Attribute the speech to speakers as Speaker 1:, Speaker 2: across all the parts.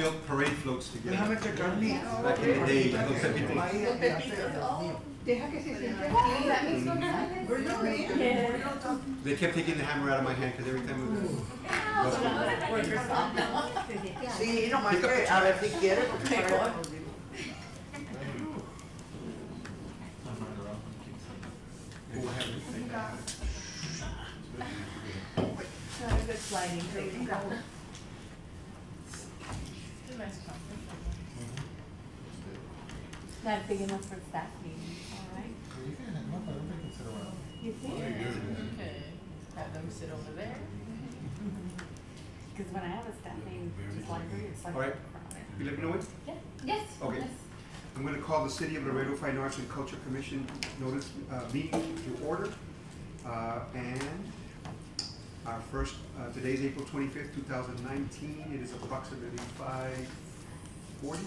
Speaker 1: built parade floats together.
Speaker 2: Déjame checar mi.
Speaker 1: Back in the day, los Pepitos.
Speaker 3: Deja que se siente.
Speaker 1: They kept taking the hammer out of my hand because every time it was.
Speaker 2: Sí, nomás que a ver si quiere.
Speaker 3: Good sliding. Not big enough for staff meeting, all right? You think?
Speaker 4: Okay, have them sit over there.
Speaker 3: Because when I have a staff meeting, just library, it's like.
Speaker 1: All right. You let me know when?
Speaker 3: Yeah. Yes.
Speaker 1: Okay.
Speaker 3: Yes.
Speaker 1: I'm going to call the City of Laredo Fine Arts and Culture Commission notice meeting to order. And our first, today's April 25th, 2019. It is approximately 5:40.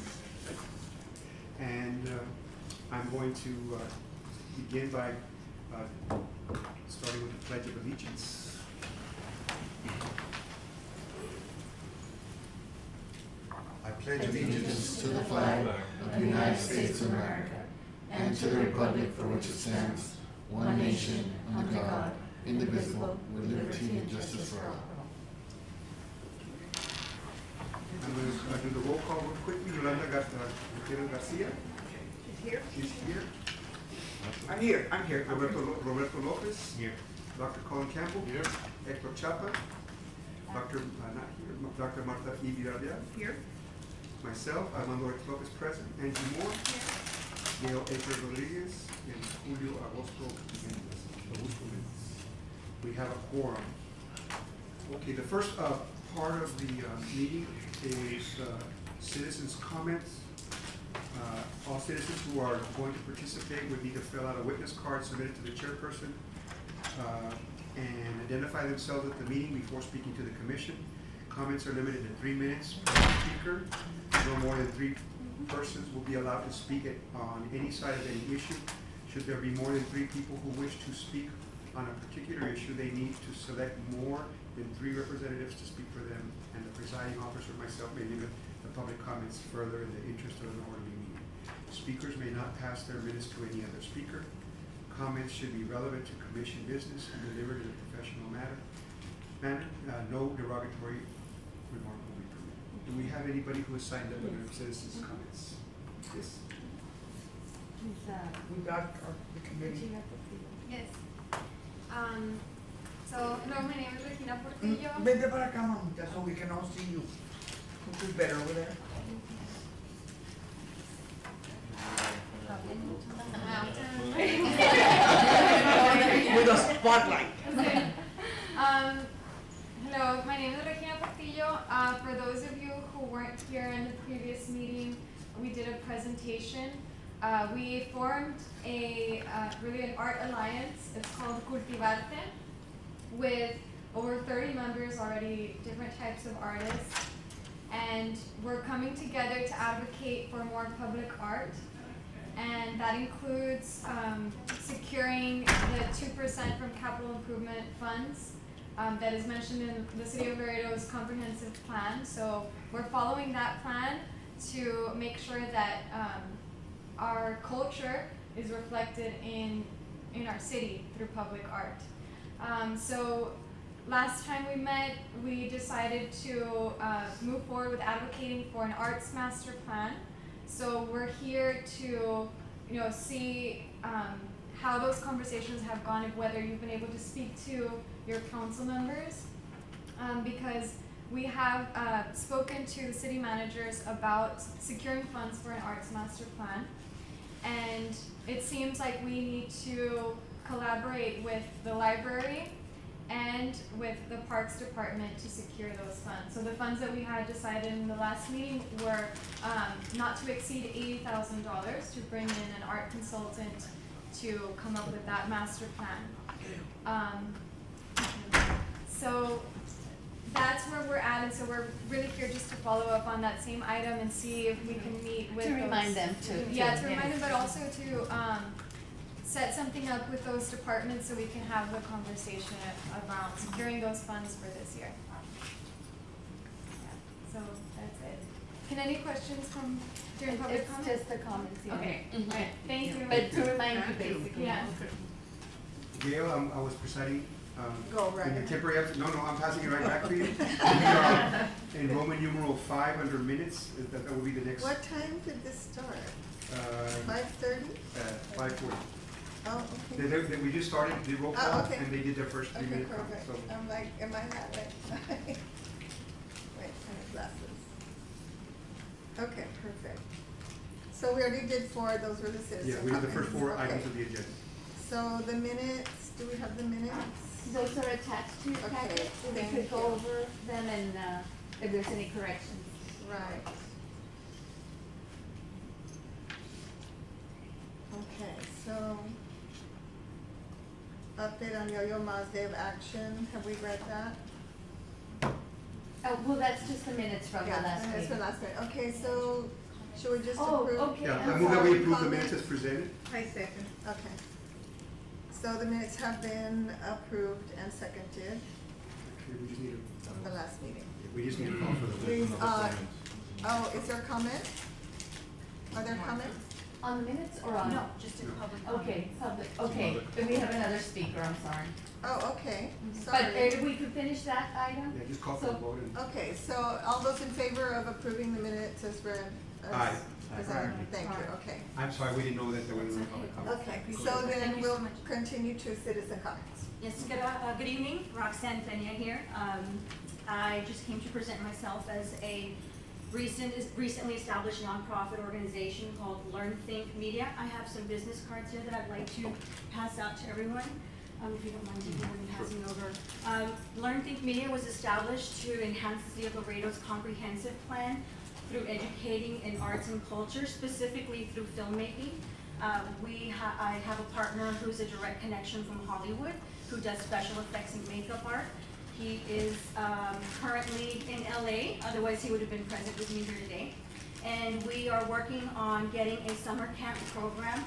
Speaker 1: And I'm going to begin by starting with the Pledge of Allegiance.
Speaker 5: I pledge allegiance to the flag of the United States of America and to the republic for which it stands, one nation, under God, indivisible, with liberty and justice for all.
Speaker 1: I'm going to do the roll call real quickly. Yolanda Gutierrez Garcia.
Speaker 2: She's here.
Speaker 1: She's here.
Speaker 2: I'm here. I'm here.
Speaker 1: Roberto Lopez.
Speaker 5: Here.
Speaker 1: Dr. Colin Campbell.
Speaker 5: Here.
Speaker 1: Hector Chapa. Dr. Not here. Dr. Marta E. Villarreal.
Speaker 2: Here.
Speaker 1: Myself, Armando X. Lopez present. Angie Moore. Gail Acre Rodriguez. And Julio Agosto Mendes. We have a quorum. Okay, the first part of the meeting is citizens' comments. All citizens who are going to participate would need to fill out a witness card submitted to the chairperson and identify themselves at the meeting before speaking to the commission. Comments are limited to 3 minutes per speaker. No more than 3 persons will be allowed to speak on any side of any issue. Should there be more than 3 people who wish to speak on a particular issue, they need to select more than 3 representatives to speak for them, and the presiding officer myself may limit the public comments further in the interest of an orderly meeting. Speakers may not pass their minutes to any other speaker. Comments should be relevant to commission business and delivered in a professional manner. No derogatory remark will be permitted. Do we have anybody who has signed up under citizens' comments? Yes.
Speaker 2: We got the committee.
Speaker 6: Yes. So, hello, my name is Regina Portillo.
Speaker 2: Vente para acá, mamita, so we can all see you. Which is better over there. With a spotlight.
Speaker 6: Hello, my name is Regina Portillo. For those of you who weren't here in the previous meeting, we did a presentation. We formed a really an art alliance. It's called Cultivarte, with over 30 members already, different types of artists. And we're coming together to advocate for more public art. And that includes securing the 2% from capital improvement funds that is mentioned in the City of Laredo's comprehensive plan. So we're following that plan to make sure that our culture is reflected in our city through public art. So last time we met, we decided to move forward with advocating for an arts master plan. So we're here to, see how those conversations have gone, and whether you've been able to speak to your council members, because we have spoken to the city managers about securing funds for an arts master plan, and it seems like we need to collaborate with the library and with the Parks Department to secure those funds. So the funds that we had decided in the last meeting were not to exceed $80,000 to bring in an art consultant to come up with that master plan. So that's where we're at, and so we're really here just to follow up on that same item and see if we can meet with
Speaker 3: To remind them to
Speaker 6: remind them, but also to set something up with those departments so we can have the conversation around securing those funds for this year. Yeah, so that's it. Can any questions from during public
Speaker 3: It's
Speaker 6: comment?
Speaker 3: just the comments, yeah.
Speaker 6: Okay,
Speaker 3: Mhm.
Speaker 6: alright, thank you.
Speaker 3: But to remind you, basically.
Speaker 6: Yeah.
Speaker 1: Gail, I was presiding,
Speaker 2: Go right
Speaker 1: in the
Speaker 2: ahead.
Speaker 1: temporary, no, I'm passing it right back to you. We are in Roman numeral 5 under minutes, that will be the next,
Speaker 7: What time did this start? 5:30?
Speaker 1: 5:40.
Speaker 7: Oh, okay.
Speaker 1: We just started the roll
Speaker 7: Oh,
Speaker 1: call,
Speaker 7: okay.
Speaker 1: and they did their first
Speaker 7: Okay,
Speaker 1: 3-minute comment,
Speaker 7: perfect.
Speaker 1: so.
Speaker 7: I'm like, am I not right? Wait, I have glasses. Okay, perfect. So we already did 4, those were the citizen
Speaker 1: Yeah, we have the first 4
Speaker 7: comments.
Speaker 1: items
Speaker 7: Okay.
Speaker 1: of the agenda.
Speaker 7: So the minutes, do we have the minutes?
Speaker 3: Those are attached to your
Speaker 7: Okay,
Speaker 3: packet, so we
Speaker 7: thank
Speaker 3: could go
Speaker 7: you.
Speaker 3: over them and, if there's any corrections.
Speaker 7: Right. Okay, so update on Yo-Yo Ma's Day of Action, have we read that?
Speaker 3: Oh, well, that's just the minutes from the last
Speaker 7: Yeah, that's
Speaker 3: meeting.
Speaker 7: for last minute. Okay, so should we just
Speaker 3: Oh,
Speaker 7: approve?
Speaker 3: okay.
Speaker 1: Yeah,
Speaker 3: I'm
Speaker 1: I move that we
Speaker 7: sorry,
Speaker 1: approve the
Speaker 7: comment?
Speaker 1: minutes as presented.
Speaker 2: I second.
Speaker 7: Okay. So the minutes have been approved and seconded
Speaker 1: Okay, we just need
Speaker 7: from the last meeting.
Speaker 1: we just need to call for the.
Speaker 7: Please, oh, is there comment? Are there comments?
Speaker 3: On the minutes or on?
Speaker 8: No, just in public comment.
Speaker 3: Okay, public, okay, then we have another speaker, I'm sorry.
Speaker 7: Oh, okay,
Speaker 3: But
Speaker 7: sorry.
Speaker 3: we could finish that item?
Speaker 1: Yeah, just call for the
Speaker 3: So-
Speaker 1: vote and.
Speaker 7: Okay, so all those in favor of approving the minutes as read? as
Speaker 1: Aye.
Speaker 7: presented?
Speaker 3: Aye.
Speaker 7: Thank you,
Speaker 3: Aye.
Speaker 7: okay.
Speaker 1: I'm sorry, we didn't know that there was a public comment.
Speaker 7: Okay,
Speaker 8: appreciate
Speaker 7: so
Speaker 8: it.
Speaker 7: then
Speaker 8: Thank you so
Speaker 7: we'll
Speaker 8: much.
Speaker 7: continue to citizen comments.
Speaker 8: Yes, good evening, Roxanne Peña here. I just came to present myself as a recently established nonprofit organization called Learn Think Media. I have some business cards here that I'd like to pass out to everyone, if you don't mind taking them and passing over. Learn Think Media was established to enhance the City of Laredo's comprehensive plan through educating in arts and culture, specifically through filmmaking. I have a partner who's a direct connection from Hollywood, who does special effects and makeup art. He is currently in LA, otherwise he would have been present with me here today. And we are working on getting a summer camp program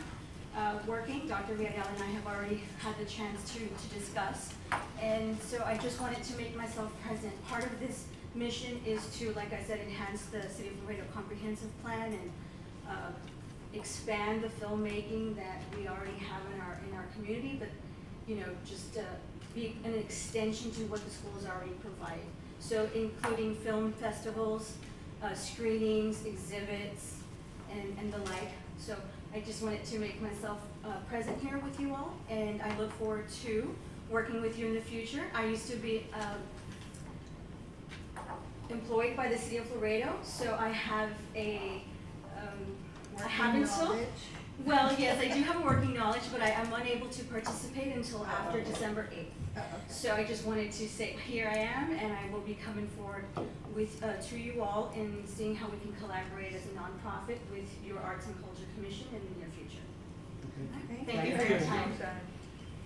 Speaker 8: working. Dr. Villarreal and I have already had the chance to discuss. And so I just wanted to make myself present. Part of this mission is to, like I said, enhance the City of Laredo comprehensive plan and expand the filmmaking that we already have in our community, but just be an extension to what the schools already provide. So including film festivals, screenings, exhibits, and the like. So I just wanted to make myself present here with you all, and I look forward to working with you in the future. I used to be employed by the City of Laredo, so I have I haven't still.
Speaker 7: Knowledge.
Speaker 8: Well, yes, I do have a working knowledge, but I'm unable to participate until after December 8th.
Speaker 7: Okay.
Speaker 8: So I just wanted to say, here I am, and I will be coming forward with, to you all and seeing how we can collaborate as a nonprofit with your Arts and Culture Commission in the near future.
Speaker 1: Okay.
Speaker 8: Thank you for your time.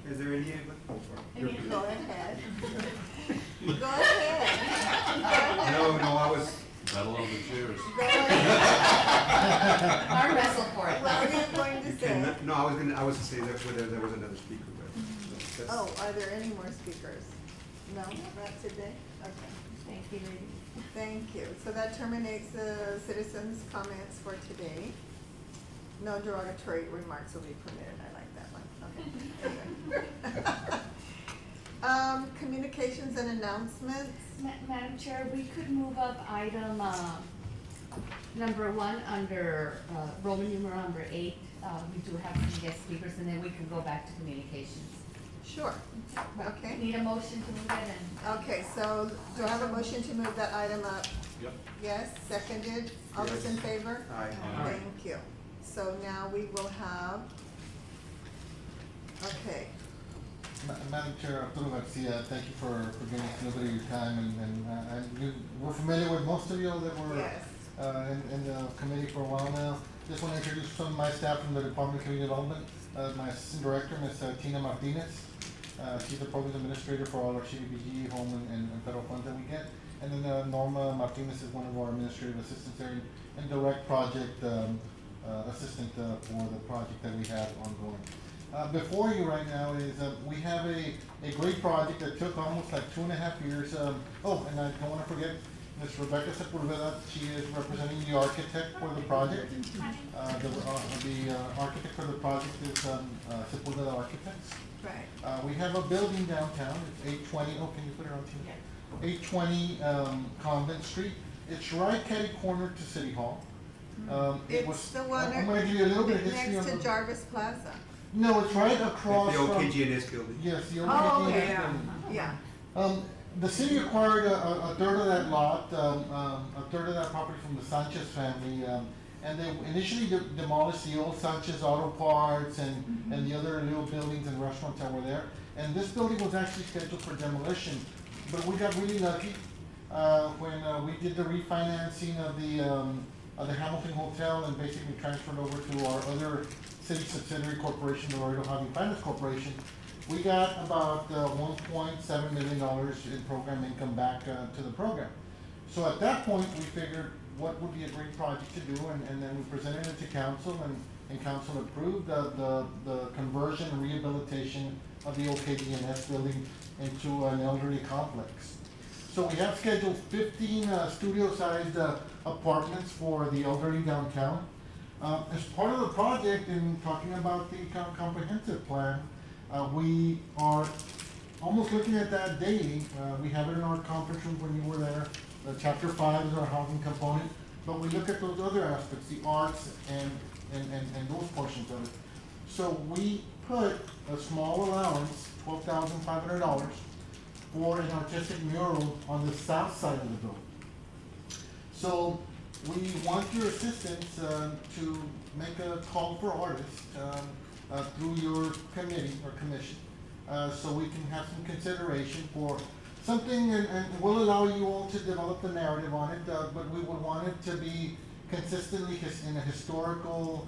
Speaker 1: Is there any, oh, sorry.
Speaker 7: Go ahead. Go ahead.
Speaker 1: No, I was,
Speaker 5: Battle of the chairs.
Speaker 7: Go ahead.
Speaker 3: Arm wrestle for it.
Speaker 7: What were you going to
Speaker 1: you
Speaker 7: say?
Speaker 1: can, no, I was to say that whether there was another speaker, but. that's-
Speaker 7: Oh, are there any more speakers? No, not today? Okay,
Speaker 3: Thank you, ladies.
Speaker 7: thank you. So that terminates the citizens' comments for today. No derogatory remarks will be permitted. I like that one. Okay. Communications and announcements.
Speaker 3: Madam Chair, we could move up item, number 1 under, Roman numeral number 8. We do have some guest speakers, and then we can go back to communications.
Speaker 7: Sure. Okay.
Speaker 3: Need a motion to move it in?
Speaker 7: Okay, so do I have a motion to move that item up?
Speaker 5: Yep.
Speaker 7: Yes, seconded. All those in
Speaker 1: Yes.
Speaker 7: favor?
Speaker 1: Aye.
Speaker 7: Thank you. So now we will have, okay,
Speaker 5: Madam Chair, Arturo Garcia, thank you for giving us a little bit of your time, and we're familiar with most of you that were
Speaker 7: yes.
Speaker 5: in the committee for a while now. Just want to introduce some of my staff from the Department of Community Development. My Assistant Director, Ms. Tina Martinez. She's the Program Administrator for all our CDBG, home, and federal funds that we get. And then Norma Martinez is one of our administrative assistants there and direct project assistant for the project that we have ongoing. Before you right now is we have a great project that took almost like 2.5 years. Oh, and I don't want to forget, Ms. Rebecca Sepulveda. She is representing the architect for the project. The architect for the project is Sepulveda Architects.
Speaker 7: Right.
Speaker 5: We have a building downtown, it's 820, oh, can you put it on TV? 820 Convent Street. It's right catty corner to City Hall. It was-
Speaker 7: It's the one
Speaker 5: I'm gonna give you a little bit of history
Speaker 7: next
Speaker 5: on
Speaker 7: to
Speaker 5: the.
Speaker 7: Jarvis Plaza.
Speaker 5: No, it's right
Speaker 1: The
Speaker 5: across
Speaker 1: old
Speaker 5: from.
Speaker 1: KGNS building.
Speaker 5: Yes, the old
Speaker 7: Oh,
Speaker 5: KGNS
Speaker 7: yeah,
Speaker 5: building.
Speaker 7: yeah.
Speaker 5: The city acquired a third of that lot, a third of that property from the Sanchez family, and they initially demolished the old Sanchez Auto Parts and the other little buildings and restaurants that were there. And this building was actually scheduled for demolition, but we got really lucky, when we did the refinancing of the Hamilton Hotel and basically transferred over to our other city subsidiary corporation, the Laredo Housing Finance Corporation. We got about $1.7 million in program income back to the program. So at that point, we figured what would be a great project to do, and then we presented it to council, and council approved the conversion and rehabilitation of the old KDNS building into an elderly complex. So we have scheduled 15 studio-sized apartments for the elderly downtown. As part of the project, in talking about the comprehensive plan, we are almost looking at that daily. We have it in our conference room when you were there. Chapter 5 is our housing component, but we look at those other aspects, the arts and those portions of it. So we put a small allowance, $12,500, for an artistic mural on the south side of the building. So we want your assistance to make a call for artists through your committee or commission, so we can have some consideration for something, and we'll allow you all to develop the narrative on it, but we would want it to be consistently in a historical,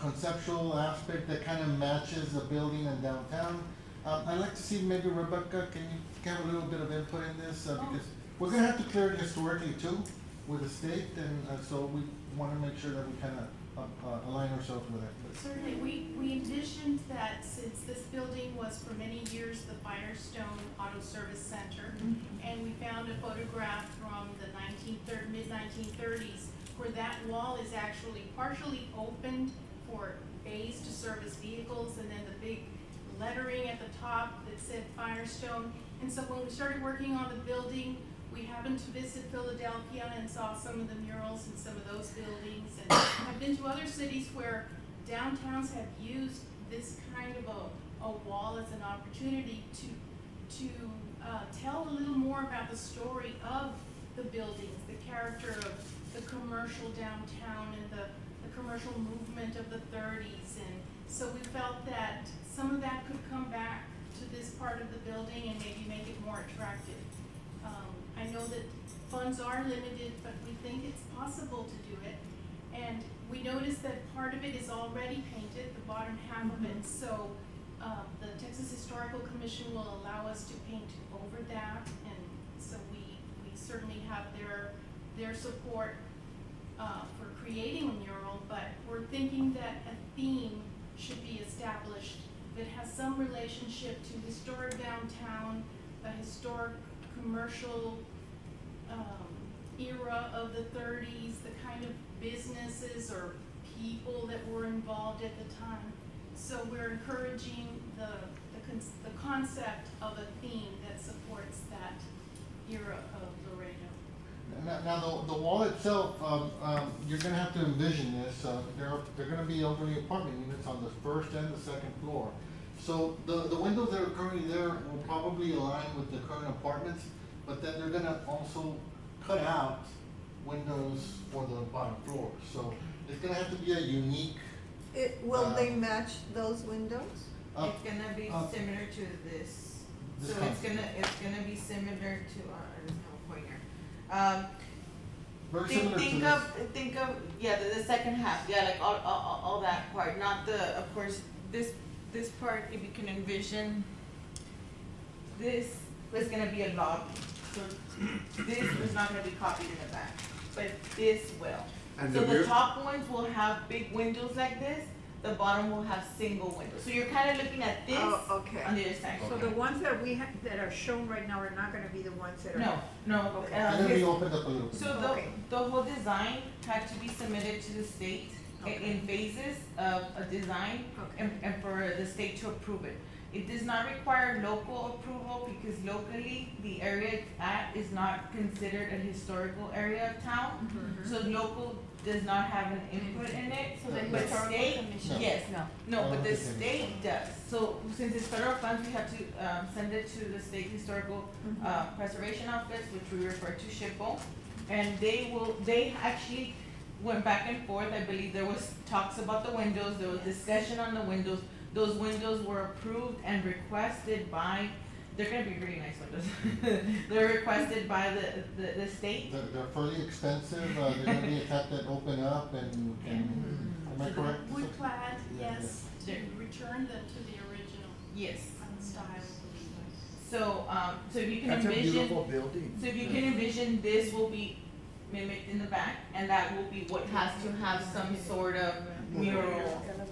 Speaker 5: conceptual aspect that kind of matches the building and downtown. I'd like to see maybe Rebecca, can you have a little bit of input in this, because we're gonna have to clear it historically too with the state, and so we wanna make sure that we kind of align ourselves with that.
Speaker 9: Certainly, we envisioned that since this building was for many years the Firestone Auto Service Center, and we found a photograph from the mid-1930s where that wall is actually partially opened for bays to service vehicles, and then the big lettering at the top that said Firestone. And so when we started working on the building, we happened to visit Philadelphia and saw some of the murals in some of those buildings. And I've been to other cities where downtowns have used this kind of a wall as an opportunity to tell a little more about the story of the buildings, the character of the commercial downtown and the commercial movement of the 30s. And so we felt that some of that could come back to this part of the building and maybe make it more attractive. I know that funds are limited, but we think it's possible to do it. And we noticed that part of it is already painted, the bottom half of it. So the Texas Historical Commission will allow us to paint over that. And so we certainly have their support for creating a mural, but we're thinking that a theme should be established that has some relationship to historic downtown, a historic commercial era of the 30s, the kind of businesses or people that were involved at the time. So we're encouraging the concept of a theme that supports that era of Laredo.
Speaker 5: Now the wall itself, you're gonna have to envision this. There are gonna be elderly apartment units on the first and the second floor. So the windows that are currently there will probably align with the current apartments, but then they're gonna also cut out windows for the bottom floor. So it's gonna have to be a unique.
Speaker 7: Will they match those windows?
Speaker 4: It's gonna be similar to this.
Speaker 5: This
Speaker 4: So
Speaker 5: concept.
Speaker 4: it's gonna be similar to, I just have a pointer.
Speaker 5: Very similar to this.
Speaker 4: Think of, yeah, the second half, yeah, like all that part, not the, of course, this part, if you can envision, this is gonna be a lobby. So this is not gonna be copied in the back, but this will.
Speaker 1: And
Speaker 4: So
Speaker 1: the
Speaker 4: the
Speaker 1: rear-
Speaker 4: top ones will have big windows like this, the bottom will have single windows. So you're kind of looking at this
Speaker 7: Oh, okay.
Speaker 4: on the other side.
Speaker 2: So the ones that we have, that are shown right now are not gonna be the ones that are.
Speaker 4: No,
Speaker 7: Okay.
Speaker 5: And then we
Speaker 4: his-
Speaker 5: opened up a little bit.
Speaker 4: so
Speaker 7: Okay.
Speaker 4: the whole design had to be submitted to the state in phases of a design
Speaker 7: Okay.
Speaker 4: and for the state to approve it. It does not require local approval because locally, the area it's at is not considered a historical area of town.
Speaker 7: Mhm.
Speaker 4: So local does not have an input in it,
Speaker 3: So the
Speaker 4: but
Speaker 3: historical
Speaker 4: state,
Speaker 3: commission.
Speaker 4: yes,
Speaker 3: No.
Speaker 4: no, but the
Speaker 5: Okay.
Speaker 4: state does. So since it's federal funds, we have to send it to the state historical preservation office, which we refer to SHPO. And they actually went back and forth. I believe there was talks about the windows, there was discussion on the windows. Those windows were approved and requested by, they're gonna be really nice windows. They're requested by the state.
Speaker 5: They're fairly expensive, they're gonna be a type that open up and, am I correct?
Speaker 9: Wood clad,
Speaker 5: Yeah,
Speaker 9: yes, to
Speaker 4: Yeah.
Speaker 9: return them to the original
Speaker 4: Yes.
Speaker 9: style.
Speaker 4: So if you can
Speaker 2: That's a
Speaker 4: envision,
Speaker 2: beautiful building.
Speaker 4: so if you can envision, this will be mimicked in the back, and that will be what has to have some sort of mural in the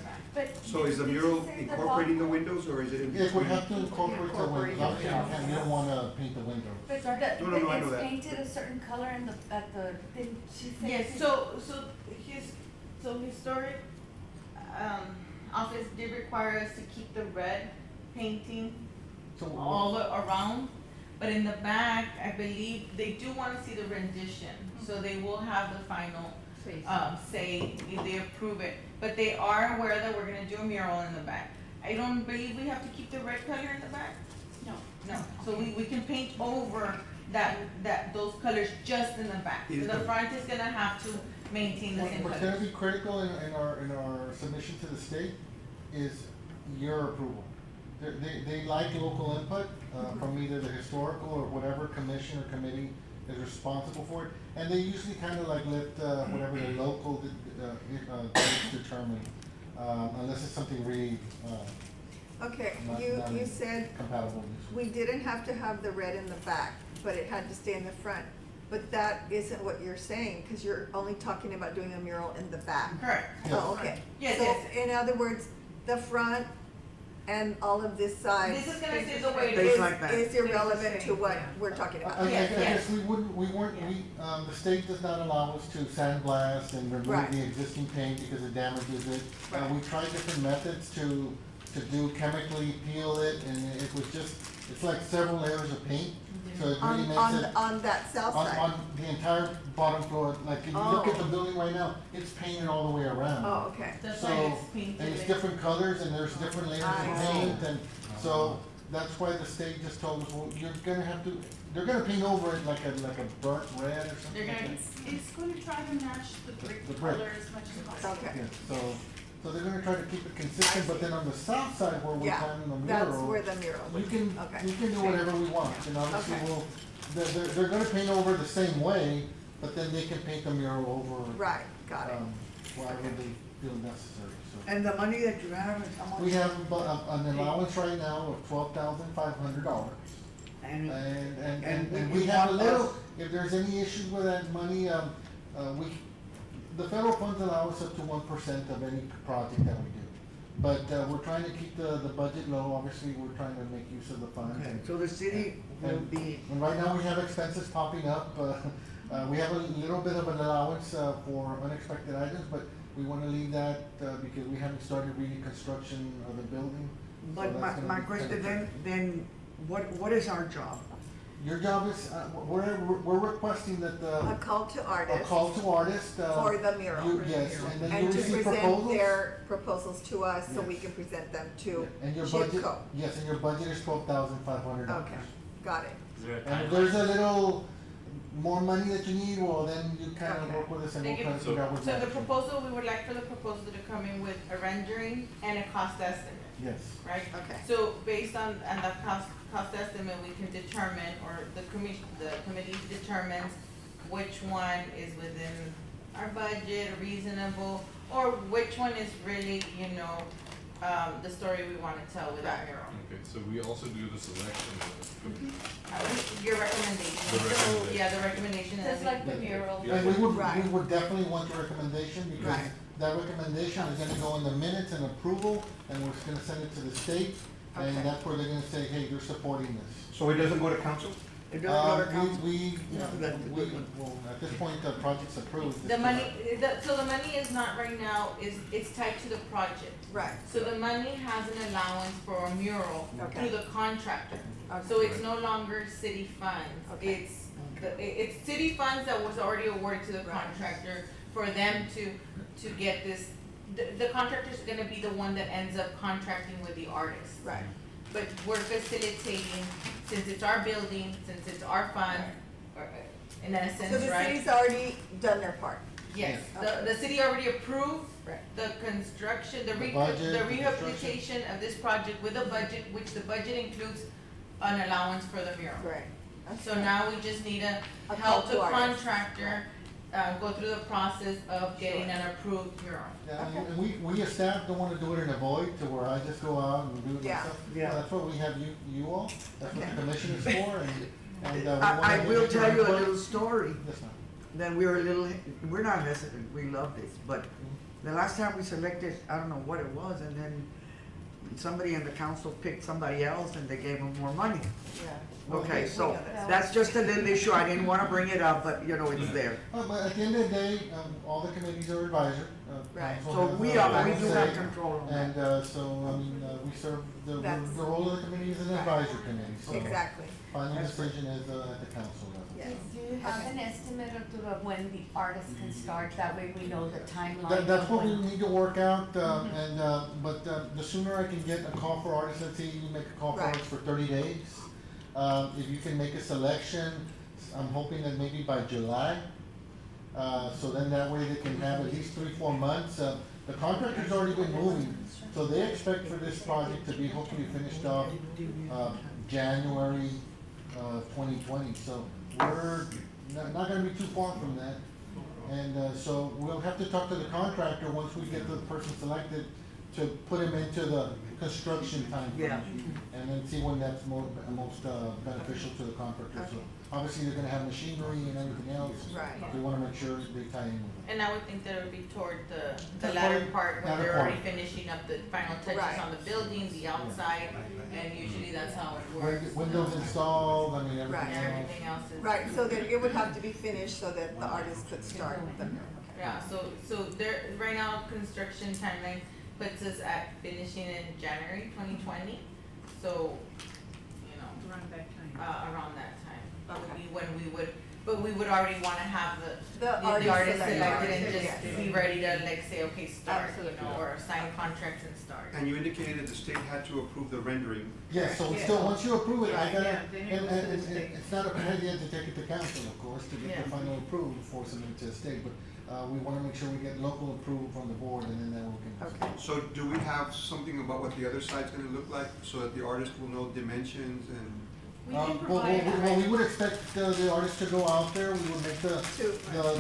Speaker 4: back.
Speaker 3: But
Speaker 1: So is the
Speaker 3: did you
Speaker 1: mural
Speaker 3: say the
Speaker 1: incorporating the windows or is it in
Speaker 5: Yes, we
Speaker 1: between?
Speaker 5: have to incorporate the windows, obviously you don't wanna paint the windows.
Speaker 3: But
Speaker 1: No, no, no, I know
Speaker 3: it's
Speaker 1: that.
Speaker 3: painted a certain color in the, at the, didn't she say?
Speaker 4: Yes, so historic, office did require us to keep the red painting
Speaker 5: So
Speaker 4: all around, but in the back, I believe, they do wanna see the rendition, so they will have the final, say if they approve it, but they are aware that we're gonna do a mural in the back. I don't believe we have to keep the red color in the back,
Speaker 9: No.
Speaker 4: no, so we can paint over those colors just in the back. So
Speaker 1: Is
Speaker 4: the
Speaker 1: the-
Speaker 4: front is gonna have to maintain the same
Speaker 5: What's
Speaker 4: color.
Speaker 5: gonna be critical in our submission to the state is your approval. They like local input, from either the historical or whatever commission or committee is responsible for it. And they usually kind of like let, whatever the local, groups determine, unless it's something really,
Speaker 7: Okay,
Speaker 5: Not-
Speaker 7: you
Speaker 5: not-
Speaker 7: said
Speaker 5: compatible.
Speaker 7: we didn't have to have the red in the back, but it had to stay in the front. But that isn't what you're saying, cause you're only talking about doing a mural in the back.
Speaker 4: Correct.
Speaker 7: Oh, okay.
Speaker 4: Yes,
Speaker 7: So,
Speaker 4: yes.
Speaker 7: in other words, the front and all of this side
Speaker 4: This is gonna stay the way it
Speaker 2: Stays
Speaker 4: is.
Speaker 2: like that.
Speaker 7: is irrelevant to what
Speaker 2: Yeah.
Speaker 7: we're talking
Speaker 5: I
Speaker 7: about.
Speaker 4: Yes,
Speaker 5: guess
Speaker 4: yes.
Speaker 5: we weren't, the state does not allow us to sandblast and remove
Speaker 7: Right.
Speaker 5: the existing paint because it damages it.
Speaker 7: Right.
Speaker 5: We tried different methods to do chemically peel it, and it was just, it's like several layers of paint, so it really makes it.
Speaker 7: On that south
Speaker 5: On
Speaker 7: side?
Speaker 5: the entire bottom floor, like if you look at
Speaker 7: Oh.
Speaker 5: the building right now, it's painted all the way around.
Speaker 7: Oh, okay.
Speaker 4: That's
Speaker 5: So,
Speaker 4: why it's painted.
Speaker 5: and it's different colors and there's different layers
Speaker 7: I
Speaker 5: of
Speaker 7: see.
Speaker 5: paint, and so that's why the state just told us, well, you're gonna have to, they're gonna paint over it like a burnt red or something.
Speaker 4: They're gonna-
Speaker 9: It's going to try to match the brick
Speaker 5: The brick.
Speaker 9: color as much as possible.
Speaker 7: Okay.
Speaker 5: Yeah, so they're gonna try to keep it consistent, but then on the south side where we're
Speaker 7: Yeah,
Speaker 5: planning the
Speaker 7: that's
Speaker 5: mural,
Speaker 7: where the mural
Speaker 5: you
Speaker 7: would,
Speaker 5: can,
Speaker 7: okay.
Speaker 5: you can do whatever we want, and obviously
Speaker 7: Okay.
Speaker 5: we'll, they're gonna paint over the same way, but then they can paint the mural over.
Speaker 7: Right, got it.
Speaker 5: Whatever they feel necessary, so.
Speaker 2: And the money that you have is how much?
Speaker 5: We have an allowance right now of $12,500. And we have a
Speaker 2: want
Speaker 5: little,
Speaker 2: us-
Speaker 5: if there's any issues with that money, the federal funds allow us up to 1% of any project that we do. But, we're trying to keep the budget low, obviously, we're trying to make use of the funds.
Speaker 2: Okay,
Speaker 5: And-
Speaker 2: so the city will be,
Speaker 5: And right now, we have expenses popping up, we have a little bit of an allowance, for unexpected items, but we wanna leave that, because we haven't started really construction of the building. So
Speaker 2: but
Speaker 5: that's gonna
Speaker 2: my
Speaker 5: be
Speaker 2: question
Speaker 5: kind of-
Speaker 2: then, what is our job?
Speaker 5: Your job is, we're requesting that
Speaker 7: A call to
Speaker 5: a
Speaker 7: artists
Speaker 5: call to artists.
Speaker 7: for the mural.
Speaker 5: Yes, and then you
Speaker 7: And to
Speaker 5: receive
Speaker 7: present
Speaker 5: proposals.
Speaker 7: their proposals to us so we
Speaker 5: Yes.
Speaker 7: can present them to
Speaker 5: And your budget,
Speaker 7: SHPO.
Speaker 5: yes, and your budget is $12,500.
Speaker 7: Okay, got it.
Speaker 5: And if there's a little more money that you need, well, then you kind of
Speaker 7: Okay.
Speaker 5: work with us and
Speaker 4: They
Speaker 5: we'll
Speaker 4: give-
Speaker 5: try to figure out what's
Speaker 4: So the
Speaker 5: next.
Speaker 4: proposal, we would like for the proposal to come in with a rendering and a cost estimate,
Speaker 5: Yes.
Speaker 4: right?
Speaker 7: Okay.
Speaker 4: So based on the cost estimate, we can determine, or the committee determines which one is within our budget, reasonable, or which one is really, the story we wanna tell with that mural.
Speaker 5: Okay, so we also do the selection of
Speaker 4: Your recommendation.
Speaker 5: The
Speaker 4: So,
Speaker 5: recommendation.
Speaker 4: yeah, the recommendation is.
Speaker 3: Just like the mural.
Speaker 5: Yeah.
Speaker 10: And we
Speaker 7: Right.
Speaker 10: would definitely want your recommendation, because
Speaker 7: Right.
Speaker 10: that recommendation is gonna go in the minutes and approval, and we're gonna send it to the state, and
Speaker 7: Okay.
Speaker 10: that's where they're gonna say, hey, you're supporting this.
Speaker 1: So it doesn't go to council?
Speaker 2: It doesn't go to council.
Speaker 10: No,
Speaker 2: that's a good one.
Speaker 10: well, at this point, the project's approved.
Speaker 4: The money, so the money is not right now, it's tied to the project.
Speaker 7: Right,
Speaker 4: So the money has an allowance for a mural
Speaker 7: Okay.
Speaker 4: through the contractor.
Speaker 7: okay.
Speaker 4: So it's no longer city funds.
Speaker 7: Okay.
Speaker 4: It's city funds that was already awarded to the
Speaker 7: Right.
Speaker 4: contractor for them to get this. The contractor's gonna be the one that ends up contracting with the artist.
Speaker 7: Right,
Speaker 4: But we're facilitating, since it's our building, since it's our fund, or, in a
Speaker 7: so
Speaker 4: sense,
Speaker 7: the
Speaker 4: right?
Speaker 7: city's already done their part.
Speaker 4: Yes,
Speaker 7: Okay.
Speaker 4: the city already approved
Speaker 7: Right.
Speaker 4: the construction, the
Speaker 10: The budget,
Speaker 4: the
Speaker 10: the
Speaker 4: rehabilitation of this project with a budget, which the budget includes an allowance for the mural.
Speaker 7: Right.
Speaker 4: So now we just need to
Speaker 7: A
Speaker 4: help
Speaker 7: call
Speaker 4: the
Speaker 7: to artists.
Speaker 4: contractor, go through the process of getting an approved mural.
Speaker 10: Yeah, and we as staff don't wanna do it in a void to where I just go out and do it
Speaker 7: Yeah.
Speaker 10: myself.
Speaker 2: Yeah.
Speaker 10: Well, that's what we have you all, that's what
Speaker 7: Okay.
Speaker 10: the commission is for, and we wanna
Speaker 2: I will
Speaker 10: make sure
Speaker 2: tell you a
Speaker 10: everybody-
Speaker 2: little story.
Speaker 10: Yes, ma'am.
Speaker 2: Then we were a little, we're not hesitant, we love this, but the last time we selected, I don't know what it was, and then somebody in the council picked somebody else and they gave them more money.
Speaker 7: Yeah.
Speaker 2: Okay, so
Speaker 7: We know that.
Speaker 2: that's just a little issue, I didn't wanna bring it up, but you know, it's there.
Speaker 10: But at the end of the day, all the committees are advisor.
Speaker 7: Right.
Speaker 10: Council
Speaker 2: So
Speaker 10: has,
Speaker 2: we do
Speaker 10: say,
Speaker 2: have control on that.
Speaker 10: And, so, I mean, we serve, the
Speaker 7: That's-
Speaker 10: role of the committee is an
Speaker 7: Right.
Speaker 10: advisor committee, so.
Speaker 7: Exactly,
Speaker 10: Final decision is, at the council level.
Speaker 7: yes.
Speaker 3: Do you have an estimate of when the artist can start? That way we know the timeline.
Speaker 10: That's
Speaker 3: of
Speaker 10: what we
Speaker 3: when-
Speaker 10: need to work out, and, but, the sooner I can get a call for artists, let's say you make a call for
Speaker 7: Right.
Speaker 10: artists for 30 days. If you can make a selection, I'm hoping that maybe by July, so then that way they can have at least 3-4 months. The contractor's already been moving, so they expect for this project to be hopefully finished off, January, 2020. So we're not gonna be too far from that. And, so we'll have to talk to the contractor once we get the person selected to put him into the construction time.
Speaker 2: Yeah.
Speaker 10: And then see when that's most beneficial to the contractor. So obviously they're gonna have machinery and everything else.
Speaker 7: Right.
Speaker 10: We wanna make sure they tie in with it.
Speaker 4: And I would think that it would be toward the
Speaker 10: That
Speaker 4: latter part, when
Speaker 10: latter
Speaker 4: they're already
Speaker 10: part.
Speaker 4: finishing up the final touches
Speaker 7: Right.
Speaker 4: on the building, the outside, and usually that's how it works.
Speaker 10: Windows installed, I mean, everything
Speaker 7: Right.
Speaker 10: else.
Speaker 4: Everything else is.
Speaker 7: Right, so that it would have to be finished so that the artist could start the mural.
Speaker 4: Yeah, so there, right now, construction timeline puts us at finishing in January 2020, so, you know,
Speaker 9: Around that time.
Speaker 4: around that time. Would
Speaker 7: Okay.
Speaker 4: be when we would, but we would already wanna have
Speaker 7: The
Speaker 4: the
Speaker 7: artist
Speaker 4: artist
Speaker 7: selected.
Speaker 4: selected and
Speaker 7: Yes.
Speaker 4: just be ready to like say, okay, start, you
Speaker 7: Absolutely.
Speaker 4: know, or sign contracts and start.
Speaker 1: And you indicated that the state had to approve the rendering.
Speaker 10: Yeah, so it's still, once you approve it, I gotta,
Speaker 9: Yeah, then it
Speaker 10: and,
Speaker 9: goes to the
Speaker 10: and
Speaker 9: state.
Speaker 10: it's not a bad idea to take it to council, of course, to get
Speaker 4: Yeah.
Speaker 10: the final approval before submitting to the state, but, we wanna make sure we get local approval from the board, and then we can.
Speaker 7: Okay.
Speaker 1: So do we have something about what the other side's gonna look like, so that the artist will know dimensions and?
Speaker 4: We can
Speaker 10: Well,
Speaker 4: provide
Speaker 10: well, we would expect the artist to go out there, we would make the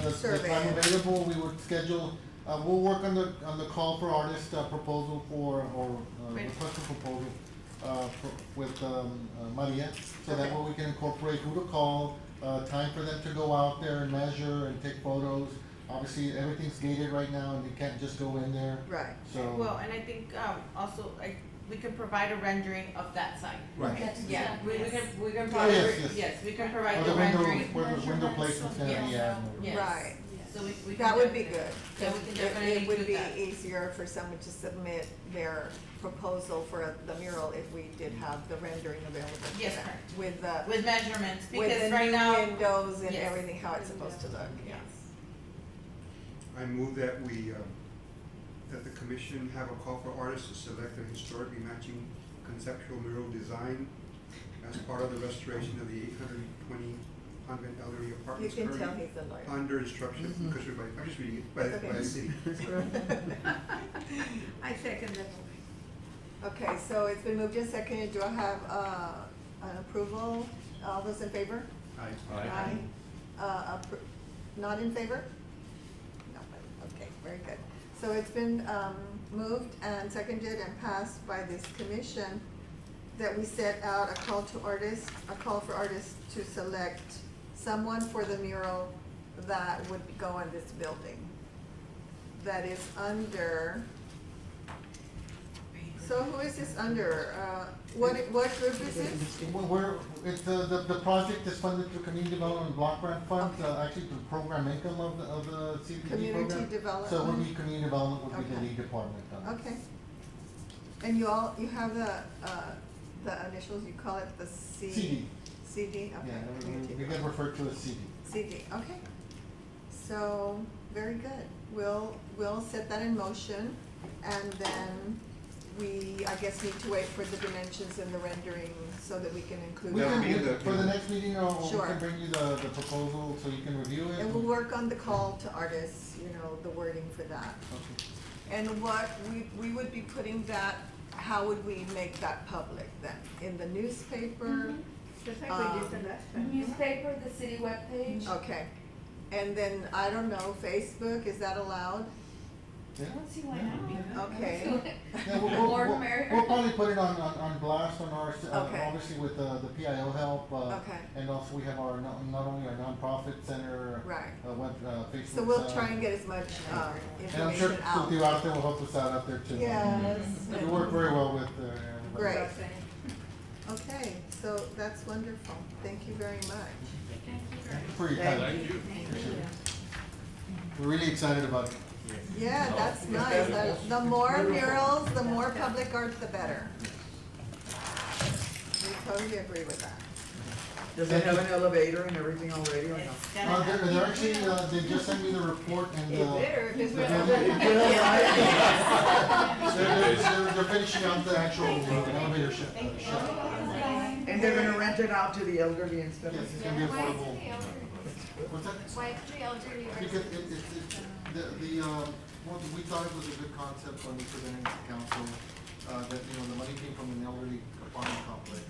Speaker 10: the
Speaker 7: Survey.
Speaker 10: time available, we would schedule, we'll work on the call for artist, proposal or
Speaker 4: Right.
Speaker 10: request for proposal, with, Maria, so that
Speaker 7: Okay.
Speaker 10: way we can incorporate who to call, time for them to go out there and measure and take photos. Obviously, everything's gated right now, and they can't just go in there,
Speaker 7: Right,
Speaker 10: so.
Speaker 4: Well, and I think, also, we can provide a rendering of that site.
Speaker 10: Right.
Speaker 3: That's-
Speaker 4: Yeah, we can
Speaker 10: Oh,
Speaker 4: provide,
Speaker 10: yes.
Speaker 4: yes, we can provide
Speaker 10: Or
Speaker 4: the
Speaker 10: the window,
Speaker 4: rendering.
Speaker 10: where the window placement's gonna be at.
Speaker 4: Yes.
Speaker 7: right.
Speaker 4: So we can.
Speaker 7: That would be
Speaker 4: definitely-
Speaker 7: good.
Speaker 4: Yeah, we can
Speaker 7: It-
Speaker 4: definitely
Speaker 7: It would
Speaker 4: do
Speaker 7: be
Speaker 4: that.
Speaker 7: easier for someone to submit their proposal for the mural if we did have the rendering available to
Speaker 4: Yes,
Speaker 7: them.
Speaker 4: correct.
Speaker 7: With
Speaker 4: With measurements,
Speaker 7: with
Speaker 4: because
Speaker 7: the
Speaker 4: right
Speaker 7: new
Speaker 4: now,
Speaker 7: windows and
Speaker 4: yes.
Speaker 7: everything, how it's supposed to look, yes.
Speaker 1: I move that we, that the commission have a call for artists to select a historically matching conceptual mural design as part of the restoration of the 820 Convent Elderly
Speaker 7: You
Speaker 1: Apartments
Speaker 7: can tell
Speaker 1: currently
Speaker 7: he's a lawyer.
Speaker 1: under instruction, because I'm just reading it, by
Speaker 7: That's okay.
Speaker 1: the city.
Speaker 9: I second that.
Speaker 7: Okay, so it's been moved and seconded. Do I have, an approval? All those in favor?
Speaker 1: Aye.
Speaker 7: Not in favor? Nobody. Okay, very good. So it's been, moved and seconded and passed by this commission that we set out a call for artists to select someone for the mural that would go in this building. That is under, so who is this under? What group is this?
Speaker 10: It's the project is funded through Community Development Block Grant Fund,
Speaker 7: Okay.
Speaker 10: actually the program income of the CDBG program.
Speaker 7: Community development.
Speaker 10: So it would be community development would be the
Speaker 7: Okay.
Speaker 10: lead department on it.
Speaker 7: Okay. And you have the initials, you call it the
Speaker 10: CD.
Speaker 7: CD, okay.
Speaker 10: Yeah,
Speaker 7: Community
Speaker 10: we get referred to as CD.
Speaker 7: CD, okay. So, very good. We'll set that in motion, and then we, I guess, need to wait for the dimensions and the rendering so that we can include
Speaker 10: We
Speaker 1: That'll
Speaker 7: that.
Speaker 1: be in
Speaker 10: can,
Speaker 1: the-
Speaker 10: for the next meeting, we
Speaker 7: Sure.
Speaker 10: can bring you the proposal so you can review it.
Speaker 7: And we'll work on the call to artists, the wording for that.
Speaker 10: Okay.
Speaker 7: And what we would be putting that, how would we make that public then? In the newspaper?
Speaker 3: Just like we did the last time. Newspaper, the city webpage.
Speaker 7: Okay. And then, I don't know, Facebook, is that allowed?
Speaker 10: Yeah.
Speaker 3: I don't see why not.
Speaker 7: Okay.
Speaker 10: Yeah,
Speaker 3: More the merrier.
Speaker 10: we'll probably put it on blast on ours,
Speaker 7: Okay.
Speaker 10: obviously with the PIO help.
Speaker 7: Okay.
Speaker 10: And also we have our, not only our nonprofit center.
Speaker 7: Right.
Speaker 10: Web, Facebook.
Speaker 7: So we'll try and get as much,
Speaker 10: And I'm sure
Speaker 7: information out.
Speaker 10: Cynthia out there will help us out there too.
Speaker 7: Yes.
Speaker 10: We work very well with, everybody.
Speaker 7: Great. Okay, so that's wonderful. Thank you very much.
Speaker 10: Thank you for your time.
Speaker 2: Thank
Speaker 1: you.
Speaker 10: Appreciate it. We're really excited about it.
Speaker 7: Yeah, that's nice. The more murals, the more public art, the better. We totally agree with that.
Speaker 2: Does it have an elevator and everything already or no?
Speaker 10: They're actually, they just sent me the report and, they're finishing out the actual elevator ship.
Speaker 2: And they're gonna rent it out to the elderly and stuff?
Speaker 10: Yes, it's gonna be
Speaker 6: Why is
Speaker 10: affordable.
Speaker 6: it the elderly?
Speaker 10: What's that?
Speaker 6: Why is the elderly
Speaker 10: Because
Speaker 6: versus?
Speaker 10: well, we thought it was a good concept when we presented to council, that, the money came from an elderly apartment complex,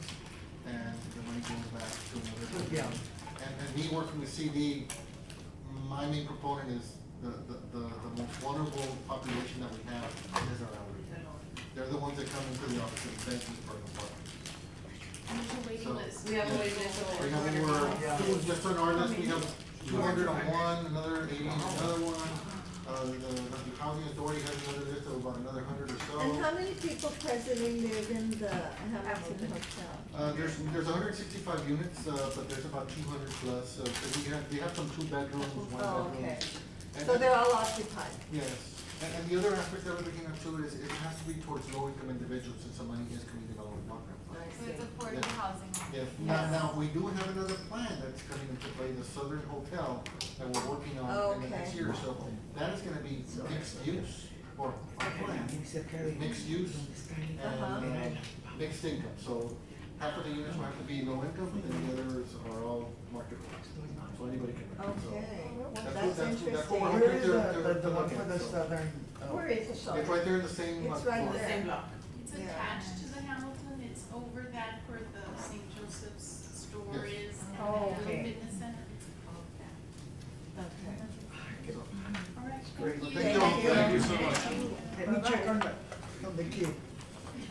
Speaker 10: and the money goes back to another.
Speaker 2: Yeah.
Speaker 10: And me working with CD, my main proponent is the most vulnerable population that we have is our elderly. They're the ones that come into the office and beg me for an apartment.
Speaker 9: There's a waiting
Speaker 10: So-
Speaker 9: list.
Speaker 3: We have a waiting list.
Speaker 10: We have over, just on our list, we have 200 on one, another 80 on another one. The housing authority has another list of about another 100 or so.
Speaker 7: And how many people presently live in the Hamilton Hotel?
Speaker 10: There's 165 units, but there's about 200 plus, so they have some 2 bedrooms, 1
Speaker 7: Oh,
Speaker 10: bedroom.
Speaker 7: okay.
Speaker 10: And-
Speaker 7: So they're all occupied?
Speaker 10: Yes, and the other aspect that we're looking at too is it has to be towards low income individuals since the money is community development block grant fund.
Speaker 7: I
Speaker 6: So it's
Speaker 7: see.
Speaker 6: affordable
Speaker 10: Yeah.
Speaker 6: housing.
Speaker 10: Yes, now, we do have another plan that's coming into play, the Southern Hotel, that we're working on in the next
Speaker 7: Okay.
Speaker 10: year, so that is gonna be mixed use, or our plan, mixed use
Speaker 7: Uh-huh.
Speaker 10: and mixed income, so half of the units will have to be low income, and then the others are all market rate, so anybody can rent it, so.
Speaker 7: Okay,
Speaker 10: That's
Speaker 7: that's
Speaker 10: what
Speaker 7: interesting.
Speaker 10: we're
Speaker 2: Where is
Speaker 10: to
Speaker 2: the one
Speaker 10: look
Speaker 2: for
Speaker 10: at,
Speaker 2: the
Speaker 10: so.
Speaker 2: southern?
Speaker 7: Where is the shop?
Speaker 10: It's right there in the same.
Speaker 7: It's right
Speaker 10: floor.
Speaker 7: there.
Speaker 4: Same block.
Speaker 9: It's
Speaker 7: Yeah.
Speaker 9: attached to the Hamilton, it's over that where the St. Joseph's store
Speaker 10: Yes.
Speaker 9: is and
Speaker 7: Oh,
Speaker 9: the
Speaker 7: okay.
Speaker 9: fitness center.
Speaker 7: Okay.
Speaker 9: All right,
Speaker 2: Great.
Speaker 9: thank you.
Speaker 10: Thank you.
Speaker 1: Thank you so much.
Speaker 2: Let me check on the kid.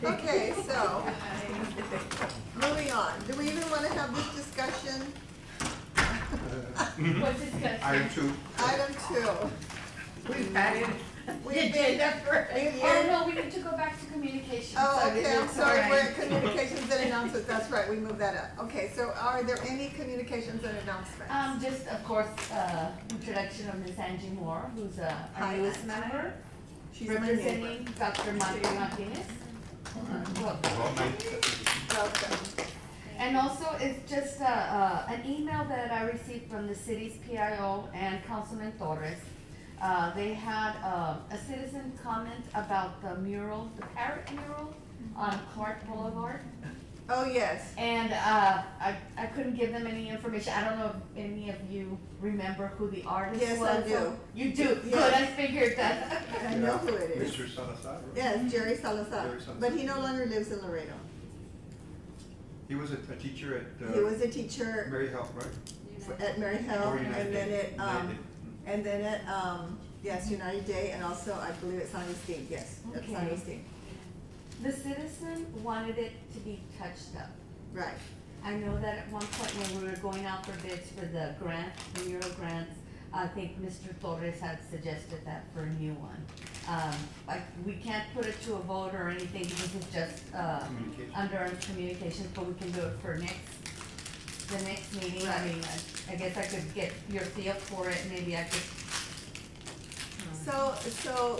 Speaker 7: Okay, so, moving on. Do we even wanna have this discussion?
Speaker 3: What's discussion?
Speaker 1: Item 2.
Speaker 7: Item 2.
Speaker 3: We've had it.
Speaker 7: We've been,
Speaker 3: Oh, no, we need to go back to communication.
Speaker 7: oh, okay, I'm sorry, we're at
Speaker 3: Alright.
Speaker 7: communications and announcements, that's right, we moved that up. Okay, so are there any communications and announcements?
Speaker 3: Just, of course, introduction of Ms. Angie Moore, who's
Speaker 7: Hi,
Speaker 3: our newest
Speaker 7: Angie.
Speaker 3: member,
Speaker 7: She's my neighbor.
Speaker 3: representing Dr. Monte Martinez. Welcome.
Speaker 7: Welcome.
Speaker 3: And also, it's just an email that I received from the city's PIO and Councilman Torres. They had a citizen comment about the mural, the parrot mural on Clark Boulevard.
Speaker 7: Oh, yes.
Speaker 3: And I couldn't give them any information. I don't know if any of you remember who the artist was.
Speaker 7: Yes, I do.
Speaker 3: You do? Good,
Speaker 7: Yes.
Speaker 3: I figured that.
Speaker 7: I know who it is.
Speaker 1: Mr. Salazar.
Speaker 7: Yes, Jerry Salazar,
Speaker 1: Jerry Salazar.
Speaker 7: but he no longer lives in Laredo.
Speaker 1: He was a teacher at
Speaker 7: He was a teacher
Speaker 1: Mary Health, right?
Speaker 7: at Mary Hill,
Speaker 1: Or
Speaker 7: and then
Speaker 1: United.
Speaker 7: it,
Speaker 1: United.
Speaker 7: and then it, Yes, United Day, and also I believe it's San Agustin, yes, that's San
Speaker 3: Okay.
Speaker 7: Agustin,
Speaker 3: The citizen wanted it to be touched up.
Speaker 7: right.
Speaker 3: I know that at one point when we were going out for bids for the grant, the mural grants, I think Mr. Torres had suggested that for a new one. We can't put it to a vote or anything because it's just,
Speaker 1: Communication.
Speaker 3: under communications, but we can do it for the next meeting. I mean, I guess I could get your feel for it, maybe I could.
Speaker 7: So,